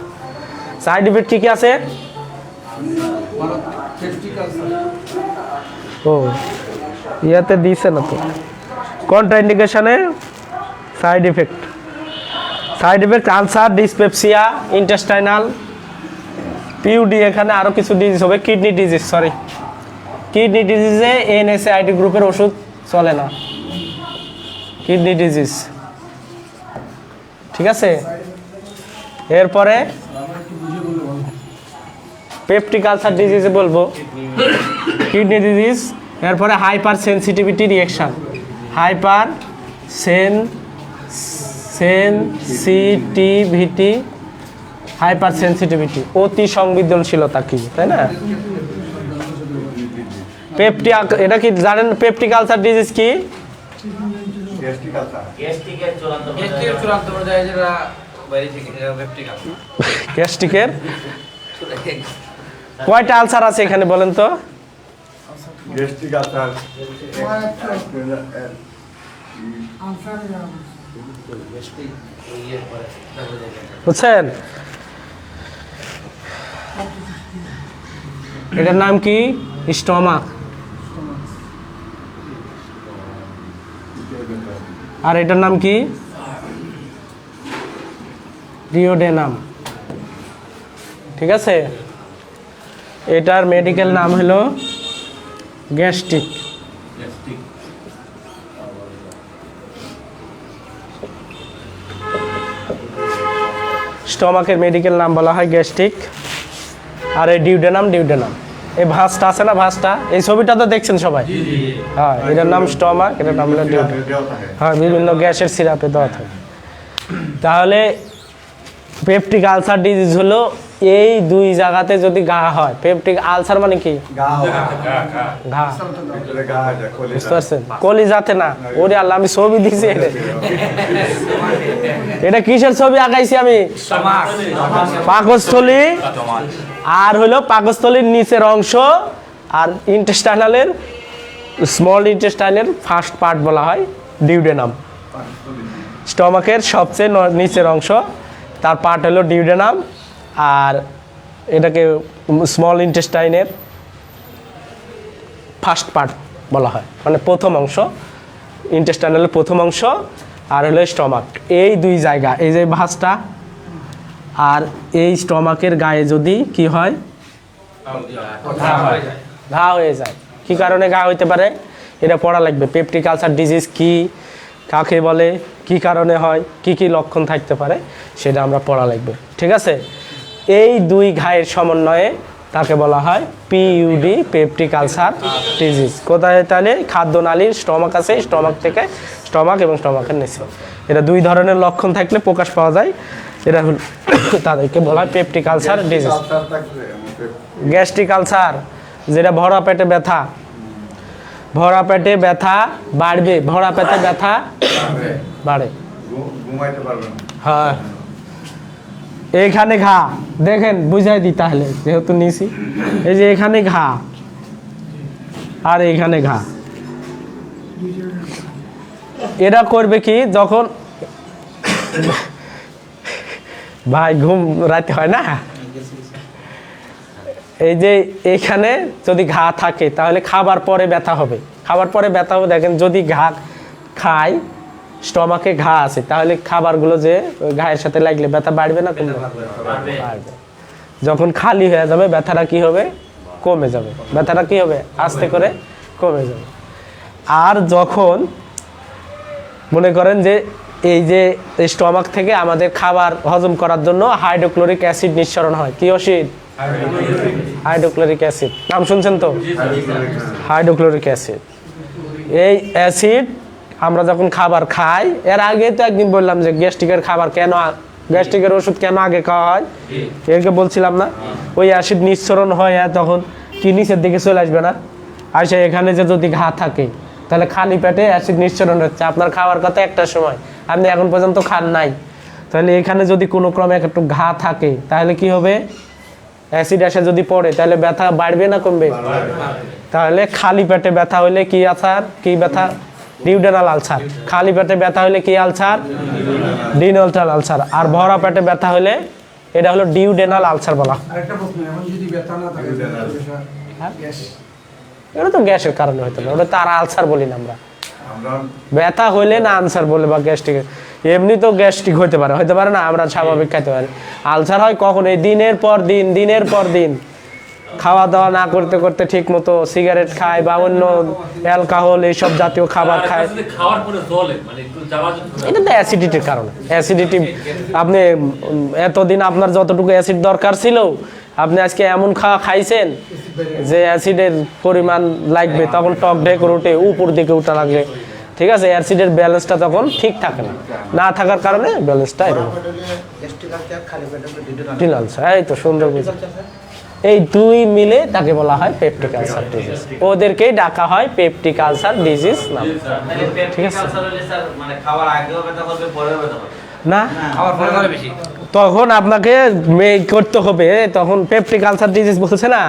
সাইড ইফেক্ট কি কি আছে? ও ইয়াতে দিছে না তো। কন্ট্রা ইন্ডিকেশনে side effect, side effect ulcer, dyspepsia, intestinal, PUD. এখানে আরো কিছু ডিজিজ হবে, কিডনি ডিজিজ, সরি কিডনি ডিজিজে এনএসএআইডি গ্রুপের ওষুধ চলে না, কিডনি ডিজিজ। ঠিক আছে, এরপরে পেপটিক আলসার ডিজিজে বলবো, কিডনি ডিজিজ। এরপরে hyper sensitivity reaction, hyper sensitivity, hyper sensitivity অতি সংবেদনশীলতা কি, তাই না? পেপটিক, এটা কি জানেন? পেপটিক আলসার ডিজিজ কি? গ্যাস্ট্রিকের কয়টা আলসার আছে এখানে বলেন তো? গ্যাস্ট্রিক আলসার, বুঝছেন? এটার নাম কি? স্টমাক। আর এটার নাম কি? ডিওডেনাম। ঠিক আছে, এটার মেডিকেল নাম হলো গ্যাস্ট্রিক। স্টমাকের মেডিকেল নাম বলা হয় গ্যাস্ট্রিক। আর এই ডিউডেনাম, ডিউডেনাম এই ভাঁজটা আছে না, ভাঁজটা, এই ছবিটা তো দেখছেন সবাই। হ্যাঁ, এটার নাম স্টমাক, এটার নাম হলো ডিউডেনাম। হ্যাঁ, বিভিন্ন গ্যাসের সিরাপে দেওয়া থাকে। তাহলে পেপটিক আলসার ডিজিজ হলো এই দুই জায়গাতে যদি ঘা হয়, পেপটিক আলসার মানে কি গা ঘা, ভিতরে গা যায় বুঝতে পারছেন? কলিজাতে না। ওরে আল্লাহ, আমি ছবি দিছি এটা। এটা কিসের ছবি আঁকাইছি আমি? পাকস্থলী, আর হলো পাকস্থলীর নিচের অংশ, আর ইন্টেস্টাইনালের স্মল ইন্টেস্টাইনের ফার্স্ট পার্ট বলা হয় ডিউডেনাম। স্টমাকের সবচেয়ে নিচের অংশ, তার পার্ট হলো ডিউডেনাম, আর এটাকে স্মল ইন্টেস্টাইনের ফার্স্ট পার্ট বলা হয়, মানে প্রথম অংশ, ইন্টেস্টাইনালের প্রথম অংশ, আর হলো স্টমাক। এই দুই জায়গা, এই যে ভাঁজটা আর এই স্টমাকের গায়ে যদি কি হয়, ঘা হয়ে যায়। কি কারণে ঘা হইতে পারে এটা পড়া লাগবে। পেপটিক আলসার ডিজিজ কি, কাকে বলে, কি কারণে হয়, কি কি লক্ষণ থাকতে পারে, সেটা আমরা পড়া লাগবে। ঠিক আছে? এই দুই ঘায়ের সমন্বয়ে তাকে বলা হয় পিইউডি, পেপটিক আলসার ডিজিজ। কোথায়? তাহলে খাদ্যনালীর স্টমাক আছে, স্টমাক থেকে স্টমাক এবং স্টমাকের নিচে। এটা দুই ধরনের লক্ষণ থাকলে প্রকাশ পাওয়া যায়, এটা হল তাদেরকে বলা হয় peptic ulcer disease. Gastric ulcer, যেটা ভরা পেটে ব্যথা, ভরা পেটে ব্যথা বাড়বে, ভরা পেটে ব্যথা বাড়ে, ঘুমাইতে পারবেন। হ্যাঁ। এইখানে ঘা, দেখেন বুঝাই দিই তাহলে, যেহেতু নিছি। এই যে এখানে ঘা আর এইখানে ঘা, এরা করবে কি, যখন ভাই ঘুম রাতে হয় না, এই যে এখানে যদি ঘা থাকে তাহলে খাবার পরে ব্যথা হবে, খাবার পরে ব্যথা হবে। দেখেন যদি ঘা খাই, স্টমাকে ঘা আছে, তাহলে খাবারগুলো যে ঘায়ের সাথে লাগলে ব্যথা বাড়বে না কমবে? বাড়বে। যখন খালি হয়ে যাবে ব্যথাটা কি হবে? কমে যাবে। ব্যথাটা কি হবে? আস্তে করে কমে যাবে। আর যখন মনে করেন যে এই যে স্টমাক থেকে আমাদের খাবার হজম করার জন্য হাইড্রোক্লোরিক অ্যাসিড নিঃসরণ হয়, কি ওষুধ? হাইড্রোক্লোরিক অ্যাসিড, নাম শুনছেন তো? Hydrochloric acid. এই অ্যাসিড আমরা যখন খাবার খাই, এর আগে তো একদিন বললাম যে গ্যাস্ট্রিকের খাবার কেন, গ্যাস্ট্রিকের ওষুধ কেন আগে খাওয়া হয়, এরকে বলছিলাম না? ওই অ্যাসিড নিঃসরণ হয়, তখন কি নিচের দিকে চলে আসবে না? আসে এখানে যে যদি ঘা থাকে, তাহলে খালি পেটে অ্যাসিড নিঃসরণ হচ্ছে। আপনার খাওয়ার কথা একটার সময়, আপনি এখন পর্যন্ত খান নাই, তাহলে এখানে যদি কোনো ক্রমে একটু ঘা থাকে, তাহলে কি হবে? অ্যাসিড এসে যদি পড়ে, তাহলে ব্যথা বাড়বে না কমবে? তাহলে খালি পেটে ব্যথা হলে কি আলসার, কি ব্যথা? Duodenal ulcer. খালি পেটে ব্যথা হলে কি আলসার? Duodenal ulcer. আর ভরা পেটে ব্যথা হলে এটা হলো ডিউডেনাল আলসার বলা। আরেকটা প্রশ্ন, এখন যদি ব্যথা না থাকে, গ্যাস, এটা তো গ্যাসের কারণে হইতে পারে, ওটা তার আলসার বলি না আমরা। আমরা ব্যথা হইলে না আলসার বলে, বা গ্যাস্ট্রিক, এমনি তো গ্যাস্ট্রিক হতে পারে না, আমরা স্বাভাবিক খাইতে পারি। আলসার হয় কখন? এই দিনের পর দিন খাওয়া দাওয়া না করতে করতে, ঠিক মতো সিগারেট খায় বা অন্য অ্যালকোহল এইসব জাতীয় খাবার খায়, এটা তো অ্যাসিডিটির কারণে। অ্যাসিডিটি, আপনি এতদিন আপনার যতটুকু অ্যাসিড দরকার ছিল, আপনি আজকে এমন খাওয়া খাইছেন যে অ্যাসিডের পরিমাণ লাগবে, তখন টক ঢেকুর উঠে উপর দিকে উঠা লাগবে। ঠিক আছে? অ্যাসিডের ব্যালেন্সটা তখন ঠিক থাকে না, না থাকার কারণে ব্যালেন্সটা এরকম। এই তো সুন্দর বুঝি। এই দুই মিলে তাকে বলা হয় পেপটিক আলসার ডিজিজ, ওদেরকেই ডাকা হয় পেপটিক আলসার ডিজিজ নাম। ঠিক আছে? না, তখন আপনাকে করতে হবে, তখন পেপটিক আলসার ডিজিজ বলছে না,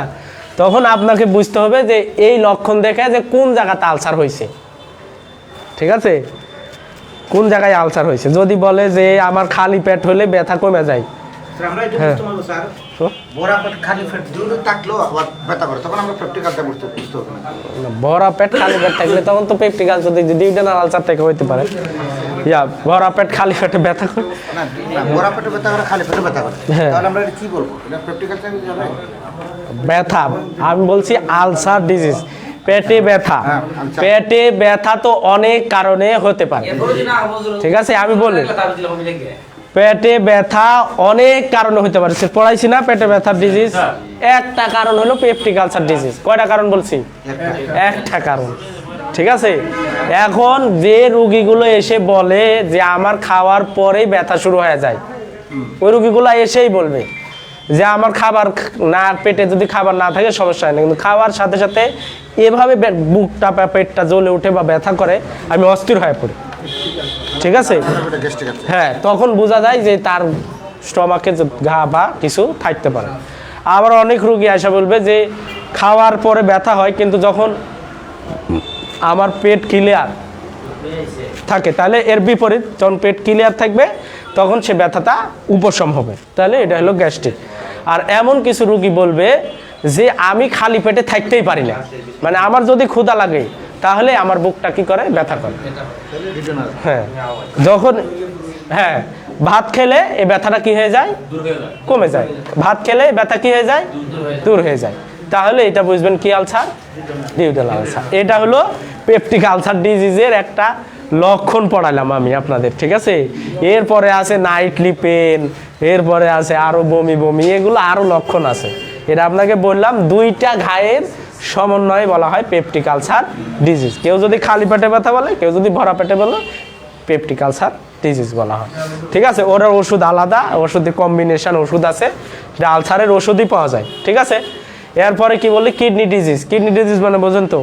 তখন আপনাকে বুঝতে হবে যে এই লক্ষণ দেখে যে কোন জায়গাতে আলসার হয়েছে। ঠিক আছে? কোন জায়গায় আলসার হয়েছে। যদি বলে যে আমার খালি পেট হলে ব্যথা কমে যায়, আমরা এটা বুঝতে পারবো স্যার, ভরা পেট খালি পেট দুটো থাকলেও আবার ব্যথা করে, তখন আমরা পেপটিক আলসার বুঝতে হবে না। ভরা পেট খালি পেট থাকলে তখন তো পেপটিক আলসার ডিউডেনাল আলসার থেকে হইতে পারে। ভরা পেট খালি পেটে ব্যথা করে না, ভরা পেটে ব্যথা করে, খালি পেটে ব্যথা করে, হ্যাঁ। তাহলে আমরা এটা কি বলবো? এটা পেপটিক আলসার যাবে? ব্যথা, আমি বলছি আলসার ডিজিজ, পেটে ব্যথা। পেটে ব্যথা তো অনেক কারণে হতে পারে। ঠিক আছে? আমি বলি পেটে ব্যথা অনেক কারণে হতে পারে, পড়াইছি না পেটে ব্যথার ডিজিজ। একটা কারণ হলো পেপটিক আলসার ডিজিজ। কয়টা কারণ বলছি? একটা কারণ। ঠিক আছে? এখন যে রোগীগুলো এসে বলে যে আমার খাওয়ার পরেই ব্যথা শুরু হয়ে যায়, ওই রোগীগুলো এসেই বলবে যে আমার খাবার না, পেটে যদি খাবার না থাকে সমস্যা হয় না, কিন্তু খাওয়ার সাথে সাথে এভাবে বুকটা বা পেটটা জ্বলে ওঠে বা ব্যথা করে, আমি অস্থির হয়ে পড়ি। ঠিক আছে, গ্যাস্ট্রিক আছে। হ্যাঁ, তখন বোঝা যায় যে তার স্টমাকে ঘা বা কিছু থাকতে পারে। আবার অনেক রোগী আসা বলবে যে খাওয়ার পরে ব্যথা হয়, কিন্তু যখন আমার পেট ক্লিয়ার থাকে, তাহলে এর বিপরীত, যখন পেট ক্লিয়ার থাকবে তখন সে ব্যথাটা উপশম হবে। তাহলে এটা হলো গ্যাস্ট্রিক। আর এমন কিছু রোগী বলবে যে আমি খালি পেটে থাকতেই পারি না, মানে আমার যদি ক্ষুধা লাগে তাহলে আমার বুকটা কি করে, ব্যথা করে। হ্যাঁ, যখন হ্যাঁ ভাত খেলে এই ব্যথাটা কি হয়ে যায়, কমে যায়। ভাত খেলে ব্যথা কি হয়ে যায়, দূর হয়ে যায়। তাহলে এটা বুঝবেন কি আলসার, ডিউডাল আলসার। এটা হলো পেপটিক আলসার ডিজিজের একটা লক্ষণ পড়ালাম আমি আপনাদের। ঠিক আছে, এরপরে আছে নাইটলি পেন, এরপরে আছে আরো বমি বমি, এগুলো আরো লক্ষণ আছে। এটা আপনাকে বললাম, দুইটা ঘায়ের সমন্বয়ে বলা হয় পেপটিক আলসার ডিজিজ। কেউ যদি খালি পেটে ব্যথা বলে, কেউ যদি ভরা পেটে বলে, পেপটিক আলসার ডিজিজ বলা হয়। ঠিক আছে, ওর ওষুধ আলাদা, ওষুধের কম্বিনেশন ওষুধ আছে, সেটা আলসারের ওষুধই পাওয়া যায়। ঠিক আছে, এরপরে কি বলি, কিডনি ডিজিজ। কিডনি ডিজিজ মানে বোঝেন তো,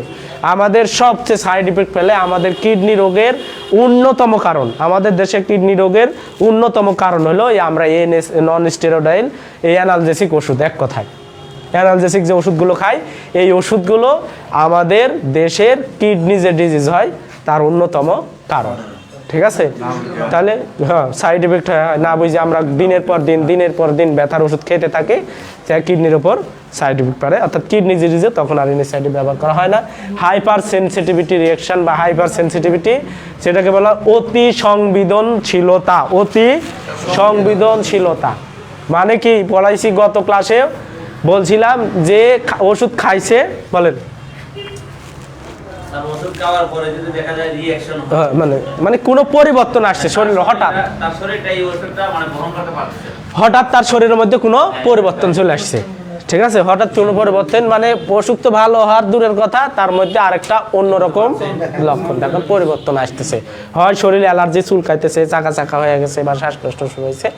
আমাদের সবচেয়ে সাইড ইফেক্ট ফেলে আমাদের কিডনি রোগের অন্যতম কারণ, আমাদের দেশে কিডনি রোগের অন্যতম কারণ হলো এই আমরা নন স্টেরয়েডাইল এই অ্যানালজেসিক ওষুধ। এক কথায় অ্যানালজেসিক যে ওষুধগুলো খাই, এই ওষুধগুলো আমাদের দেশের কিডনি যে ডিজিজ হয় তার অন্যতম কারণ। ঠিক আছে, তাহলে হ্যাঁ সাইড এফেক্ট না বুঝে আমরা দিনের পর দিন ব্যথার ওষুধ খেতে থাকি, যা কিডনির ওপর সাইড এফেক্ট পারে, অর্থাৎ কিডনি ডিজিজে তখন আর ইনসাইড ব্যবহার করা হয় না। হাইপার সেন্সিটিভিটি রিঅ্যাকশন বা হাইপার সেন্সিটিভিটি, সেটাকে বলা অতি সংবেদনশীলতা। অতি সংবেদনশীলতা মানে কি, পড়াইছি গত ক্লাসে, বলছিলাম যে ওষুধ খাইছে, বলেন মানে কোনো পরিবর্তন আসছে শরীরে, হঠাৎ তার শরীরের মধ্যে কোনো পরিবর্তন চলে আসছে। ঠিক আছে, হঠাৎ কোনো পরিবর্তন মানে অসুখ তো ভালো হওয়ার দূরের কথা, তার মধ্যে আরেকটা অন্যরকম লক্ষণ দেখা, পরিবর্তন আসতেছে। হয় শরীরে অ্যালার্জি চুলকাইতেছে, চাকা চাকা হয়ে গেছে বা শ্বাসকষ্ট শুরু হয়েছে।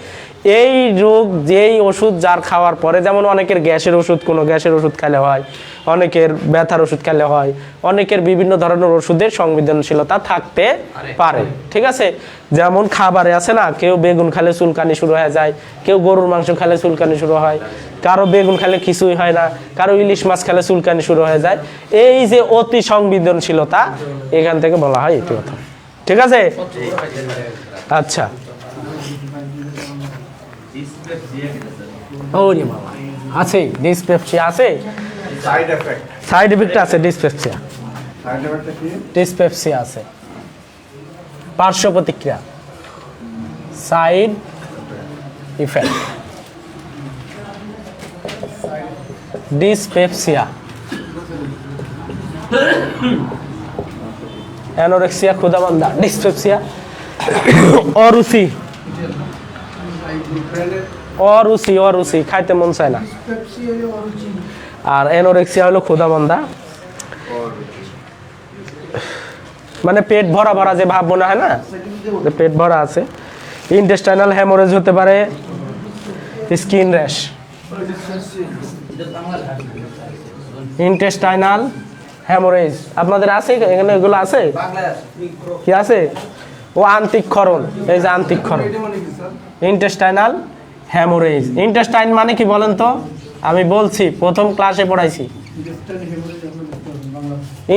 এই রোগ, যেই ওষুধ যার খাওয়ার পরে, যেমন অনেকের গ্যাসের ওষুধ, কোনো গ্যাসের ওষুধ খেলে হয়, অনেকের ব্যথার ওষুধ খেলে হয়, অনেকের বিভিন্ন ধরনের ওষুধের সংবেদনশীলতা থাকতে পারে। ঠিক আছে, যেমন খাবারে আছে না, কেউ বেগুন খেলে চুলকানি শুরু হয়ে যায়, কেউ গরুর মাংস খেলে চুলকানি শুরু হয়, কারো বেগুন খেলে কিছুই হয় না, কারো ইলিশ মাছ খেলে চুলকানি শুরু হয়ে যায়। এই যে অতি সংবেদনশীলতা, এখান থেকে বলা হয় এটি কথা। ঠিক আছে, আচ্ছা, ওরে বাবা, আছে ডিসপেপসিয়া, আছে সাইড এফেক্ট আছে, ডিসপেপসিয়া, ডিসপেপসিয়া আছে, পার্শ্ব প্রতিক্রিয়া, সাইড ইফেক্ট, ডিসপেপসিয়া, অ্যানোরেক্সিয়া, ক্ষুধামন্দা, ডিসপেপসিয়া, অরুচি, অরুচি খাইতে মন চায় না, আর অ্যানোরেক্সিয়া হলো ক্ষুধামন্দা, মানে পেট ভরা ভরা যে ভাব মনে হয় না, পেট ভরা আছে। ইন্টেস্টাইনাল হ্যামোরেজ হতে পারে, স্কিন র্যাশ, ইন্টেস্টাইনাল হ্যামোরেজ আপনাদের আছে এখানে, এগুলো আছে কি আছে, ও আন্তিক্ষরণ, এই যে আন্তিক্ষরণ, ইন্টেস্টাইনাল হ্যামোরেজ। ইন্টেস্টাইন মানে কি বলেন তো, আমি বলছি, প্রথম ক্লাসে পড়াইছি।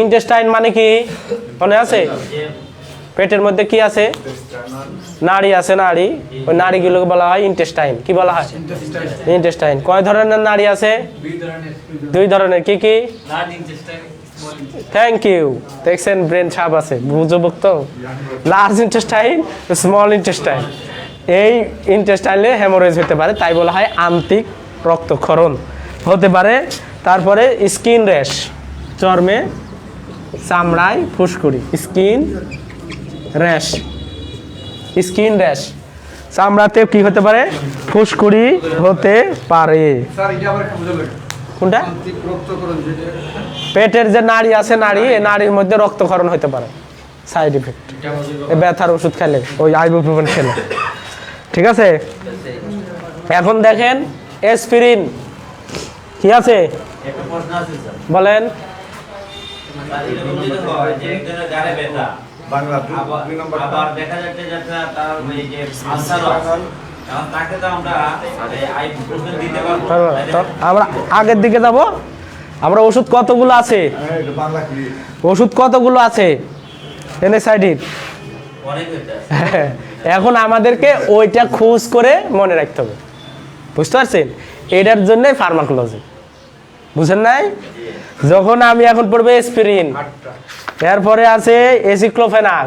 ইন্টেস্টাইন মানে কি মনে আছে, পেটের মধ্যে কি আছে, নাড়ি আছে, নাড়ি, ওই নাড়িগুলোকে বলা হয় ইন্টেস্টাইন। কি বলা হয়, ইন্টেস্টাইন। কয় ধরনের নাড়ি আছে, দুই ধরনের। কি কি, থ্যাংক ইউ, দেখছেন ব্রেন ছাপ আছে, বুঝবো তো। লার্জ ইন্টেস্টাইন, স্মল ইন্টেস্টাইন, এই ইন্টেস্টাইনে হ্যামোরেজ হতে পারে, তাই বলা হয় আন্তিক রক্তক্ষরণ হতে পারে। তারপরে স্কিন র্যাশ, চর্মে চামড়ায় ফুসকুড়ি, স্কিন র্যাশ, স্কিন র্যাশ, চামড়াতে কি হতে পারে, ফুসকুড়ি হতে পারে। কোনটা, পেটের যে নাড়ি আছে, নাড়ি, এই নাড়ির মধ্যে রক্তক্ষরণ হতে পারে, সাইড ইফেক্ট, ব্যথার ওষুধ খেলে, ওই আইবুপ্রোফেন খেলে। ঠিক আছে, এখন দেখেন এসপিরিন কি আছে একটা প্রশ্ন আছে স্যার বলেন। স্যার এরকম যদি হয় যে একজনের গাড়ে ব্যথা বাংলা আবার 2 নম্বর আবার দেখা যাচ্ছে যে তার এই যে আলসার এখন তাকে তো আমরা আইবুপ্রোফেন দিতে পারবো তো আমরা আগের দিকে যাব। আমরা ওষুধ কতগুলো আছে, এটা বাংলা কি ওষুধ কতগুলো আছে এনএসআইডির, অনেক হইতে আছে। এখন আমাদেরকে ওইটা খোঁজ করে মনে রাখতে হবে, বুঝতে পারছেন? এটার জন্যই ফার্মাকোলজি, বুঝেন নাই? যখন আমি এখন পড়বে এসপিরিন, এরপরে আছে এসিক্লোফেনাক,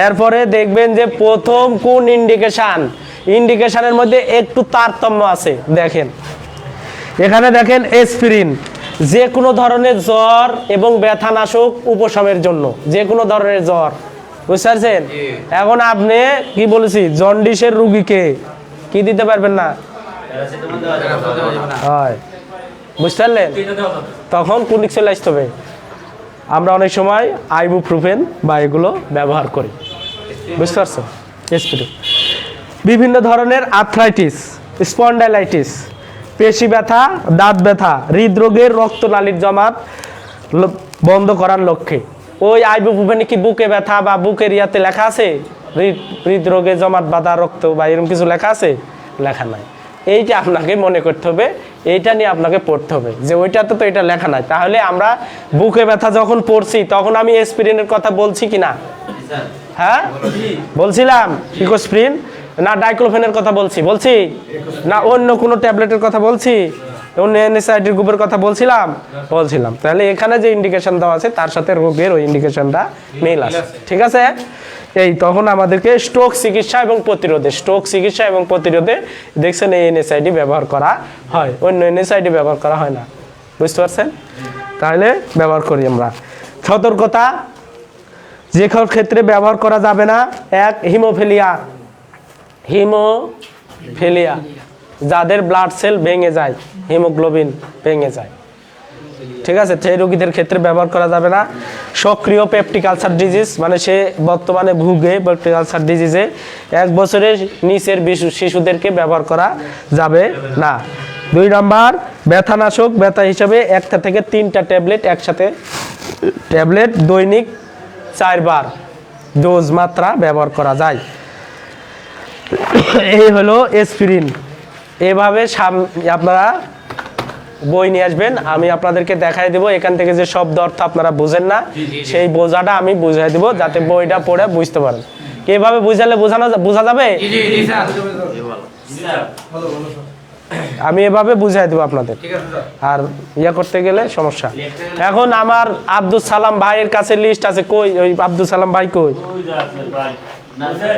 এরপরে দেখবেন যে প্রথম কোন ইন্ডিকেশনের মধ্যে একটু তারতম্য আছে। দেখেন এখানে দেখেন এসপিরিন যে কোনো ধরনের জ্বর এবং ব্যথানাশক উপশমের জন্য, যে কোনো ধরনের জ্বর, বুঝতে পারছেন? এখন আপনি কি বলেছি, জন্ডিসের রুগীকে কি দিতে পারবেন না, প্যারাসিটামল দেওয়া যাবে না। হয়, বুঝতে পারলেন? তখন কোনিক চলে আসতে হবে। আমরা অনেক সময় আইবুপ্রোফেন বা এগুলো ব্যবহার করি, বুঝতে পারছো? এসপিরিন বিভিন্ন ধরনের আর্থ্রাইটিস, স্পন্ডাইলাইটিস, পেশি ব্যথা, দাঁত ব্যথা, হৃদরোগের রক্তনালীর জমাট বন্ধ করার লক্ষ্যে। ওই আইবুপ্রোফেনে কি বুকে ব্যথা বা বুকের ইয়াতে লেখা আছে হৃদরোগে জমাট বাঁধা রক্ত বা এরকম কিছু লেখা আছে? লেখা নাই। এইটা আপনাকে মনে করতে হবে, এইটা নিয়ে আপনাকে পড়তে হবে যে ওইটাতে তো এটা লেখা নাই। তাহলে আমরা বুকে ব্যথা যখন পড়ছি তখন আমি এসপিরিনের কথা বলছি কি না? স্যার হ্যাঁ বলছিলাম, ইকোস্প্রিন না ডাইক্লোফেনের কথা বলছি না অন্য কোনো ট্যাবলেটের কথা বলছি, অন্য এনএসআইডির গ্রুপের কথা বলছিলাম। তাহলে এখানে যে ইন্ডিকেশন দেওয়া আছে তার সাথে রোগের ওই ইন্ডিকেশনটা মিল আছে, ঠিক আছে? এই তখন আমাদেরকে স্ট্রোক চিকিৎসা এবং প্রতিরোধে দেখছেন এই এনএসআইডি ব্যবহার করা হয়, অন্য এনএসআইডি ব্যবহার করা হয় না, বুঝতে পারছেন? তাহলে ব্যবহার করি আমরা। সতর্কতা, যে ক্ষেত্রে ব্যবহার করা যাবে না, এক হিমোফিলিয়া, যাদের ব্লাড সেল ভেঙে যায়, হিমোগ্লোবিন ভেঙে যায়, ঠিক আছে? সেই রোগীদের ক্ষেত্রে ব্যবহার করা যাবে না। সক্রিয় পেপটিক আলসার ডিজিজ, মানে সে বর্তমানে ভুগে পেপটিক আলসার ডিজিজে, 1 বছরের নিচের শিশুদেরকে ব্যবহার করা যাবে না। 2 নম্বর ব্যথানাশক, ব্যথা হিসাবে 1 থেকে 3টা ট্যাবলেট একসাথে, ট্যাবলেট দৈনিক 4 বার ডোজ মাত্রা ব্যবহার করা যায়। এই হলো এসপিরিন। এভাবে আপনারা বই নিয়ে আসবেন, আমি আপনাদেরকে দেখাই দেবো। এখান থেকে যে শব্দ অর্থ আপনারা বুঝেন না সেই বোঝাটা আমি বুঝাই দেবো, যাতে বইটা পড়ে বুঝতে পারেন। কিভাবে বুঝালে বোঝা যাবে? আমি এভাবে বুঝাই দেবো আপনাদের, আর ইয়া করতে গেলে সমস্যা। এখন আমার আব্দুল সালাম ভাইয়ের কাছে লিস্ট আছে, কই ওই আব্দুল সালাম ভাই কই? না স্যার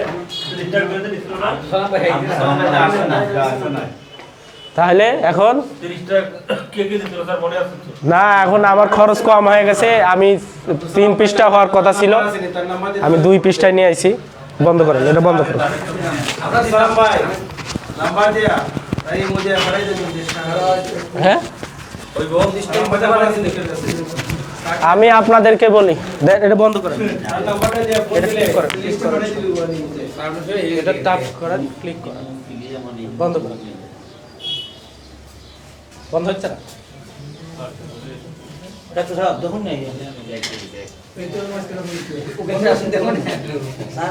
তাহলে এখন না, এখন আমার খরচ কম হয়ে গেছে, আমি 3 পৃষ্ঠা হওয়ার কথা ছিল, আমি 2 পৃষ্ঠায় নিয়ে আইছি। বন্ধ করেন, এটা বন্ধ করেন। হ্যাঁ আমি আপনাদেরকে বলি, এটা বন্ধ করেন, এটা ক্লিক করেন, এটা টাপ করেন, ক্লিক করেন, বন্ধ করেন। বন্ধ হচ্ছে না? দেখুন না